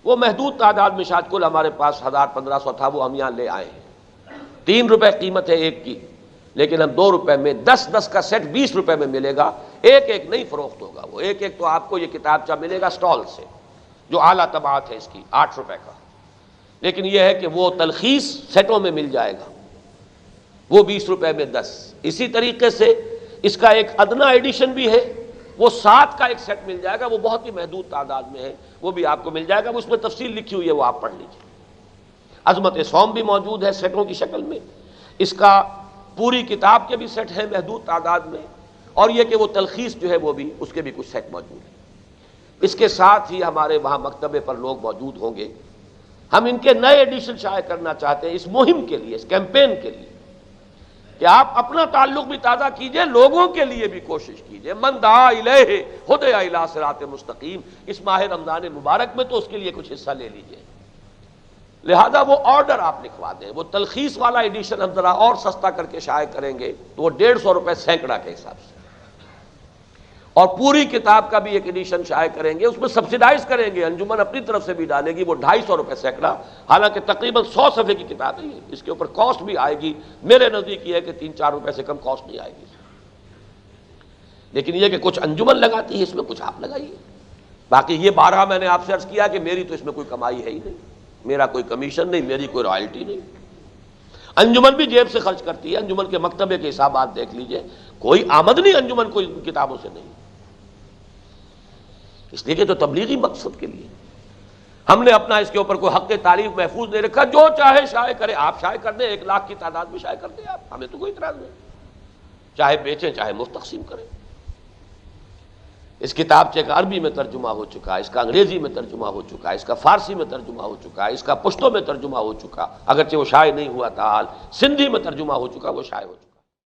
وہ محدود تعداد میں شاید کل ہمارے پاس 1500 تھا، وہ ہم یہاں لے آئے ہیں۔ 3 روپے قیمت ہے ایک کی، لیکن ہم 2 روپے میں 10 کا سیٹ 20 روپے میں ملے گا، ایک نہیں فروخت ہوگا، وہ ایک تو آپ کو یہ کتابچہ ملے گا سٹال سے جو اعلیٰ طباعت ہے اس کی 8 روپے کا، لیکن یہ ہے کہ وہ تلخیص سیٹوں میں مل جائے گا، وہ 20 روپے میں 10۔ اسی طریقے سے اس کا ایک ادنا ایڈیشن بھی ہے، وہ 7 کا ایک سیٹ مل جائے گا، وہ بہت ہی محدود تعداد میں ہے، وہ بھی آپ کو مل جائے گا، اس میں تفصیل لکھی ہوئی ہے، وہ آپ پڑھ لیجیے۔ عظمت سوم بھی موجود ہے سیٹوں کی شکل میں، اس کا پوری کتاب کے بھی سیٹ ہیں محدود تعداد میں، اور یہ کہ وہ تلخیص جو ہے وہ بھی اس کے بھی کچھ سیٹ موجود ہیں۔ اس کے ساتھ ہی ہمارے وہاں مکتبے پر لوگ موجود ہوں گے، ہم ان کے نئے ایڈیشن شائع کرنا چاہتے ہیں اس مہم کے لیے، اس کیمپین کے لیے، کہ آپ اپنا تعلق بھی تازہ کیجئے، لوگوں کے لیے بھی کوشش کیجئے۔ من دعا الیہ ہدی الی صراط مستقیم، اس ماہ رمضان مبارک میں تو اس کے لیے کچھ حصہ لے لیجئے۔ لہذا وہ آرڈر آپ لکھوا دیں، وہ تلخیص والا ایڈیشن ہم ذرا اور سستا کر کے شائع کریں گے تو وہ 150 روپے سینکڑا کے حساب سے، اور پوری کتاب کا بھی ایک ایڈیشن شائع کریں گے، اس میں سبسیڈائز کریں گے، انجمن اپنی طرف سے بھی ڈالے گی، وہ 250 روپے سینکڑا، حالانکہ تقریباً 100 صفحے کی کتاب ہے، اس کے اوپر کاسٹ بھی آئے گی، میرے نزدیک یہ ہے کہ 3-4 روپے سے کم کاسٹ نہیں آئے گی، لیکن یہ کہ کچھ انجمن لگاتی ہے اس میں، کچھ آپ لگائیے۔ باقی یہ 12 میں نے آپ سے عرض کیا کہ میری تو اس میں کوئی کمائی ہے ہی نہیں، میرا کوئی کمیشن نہیں، میری کوئی رائلٹی نہیں، انجمن بھی جیب سے خرچ کرتی ہے، انجمن کے مکتبے کے حسابات دیکھ لیجئے، کوئی آمدنی انجمن کو کتابوں سے نہیں، اس لیے کہ تو تبلیغی مقصد کے لیے ہم نے اپنا اس کے اوپر کوئی حق تعریف محفوظ نہیں رکھا، جو چاہے شائع کرے، آپ شائع کر دیں، 1 لاکھ کی تعداد میں شائع کر دیں آپ، ہمیں تو کوئی اعتراض نہیں، چاہے بیچیں چاہے مفت تقسیم کریں۔ اس کتابچے کا عربی میں ترجمہ ہو چکا ہے، اس کا انگریزی میں ترجمہ ہو چکا ہے، اس کا فارسی میں ترجمہ ہو چکا ہے، اس کا پشتو میں ترجمہ ہو چکا، اگرچہ وہ شائع نہیں ہوا تھا، حال سندھی میں ترجمہ ہو چکا، وہ شائع ہو چکا۔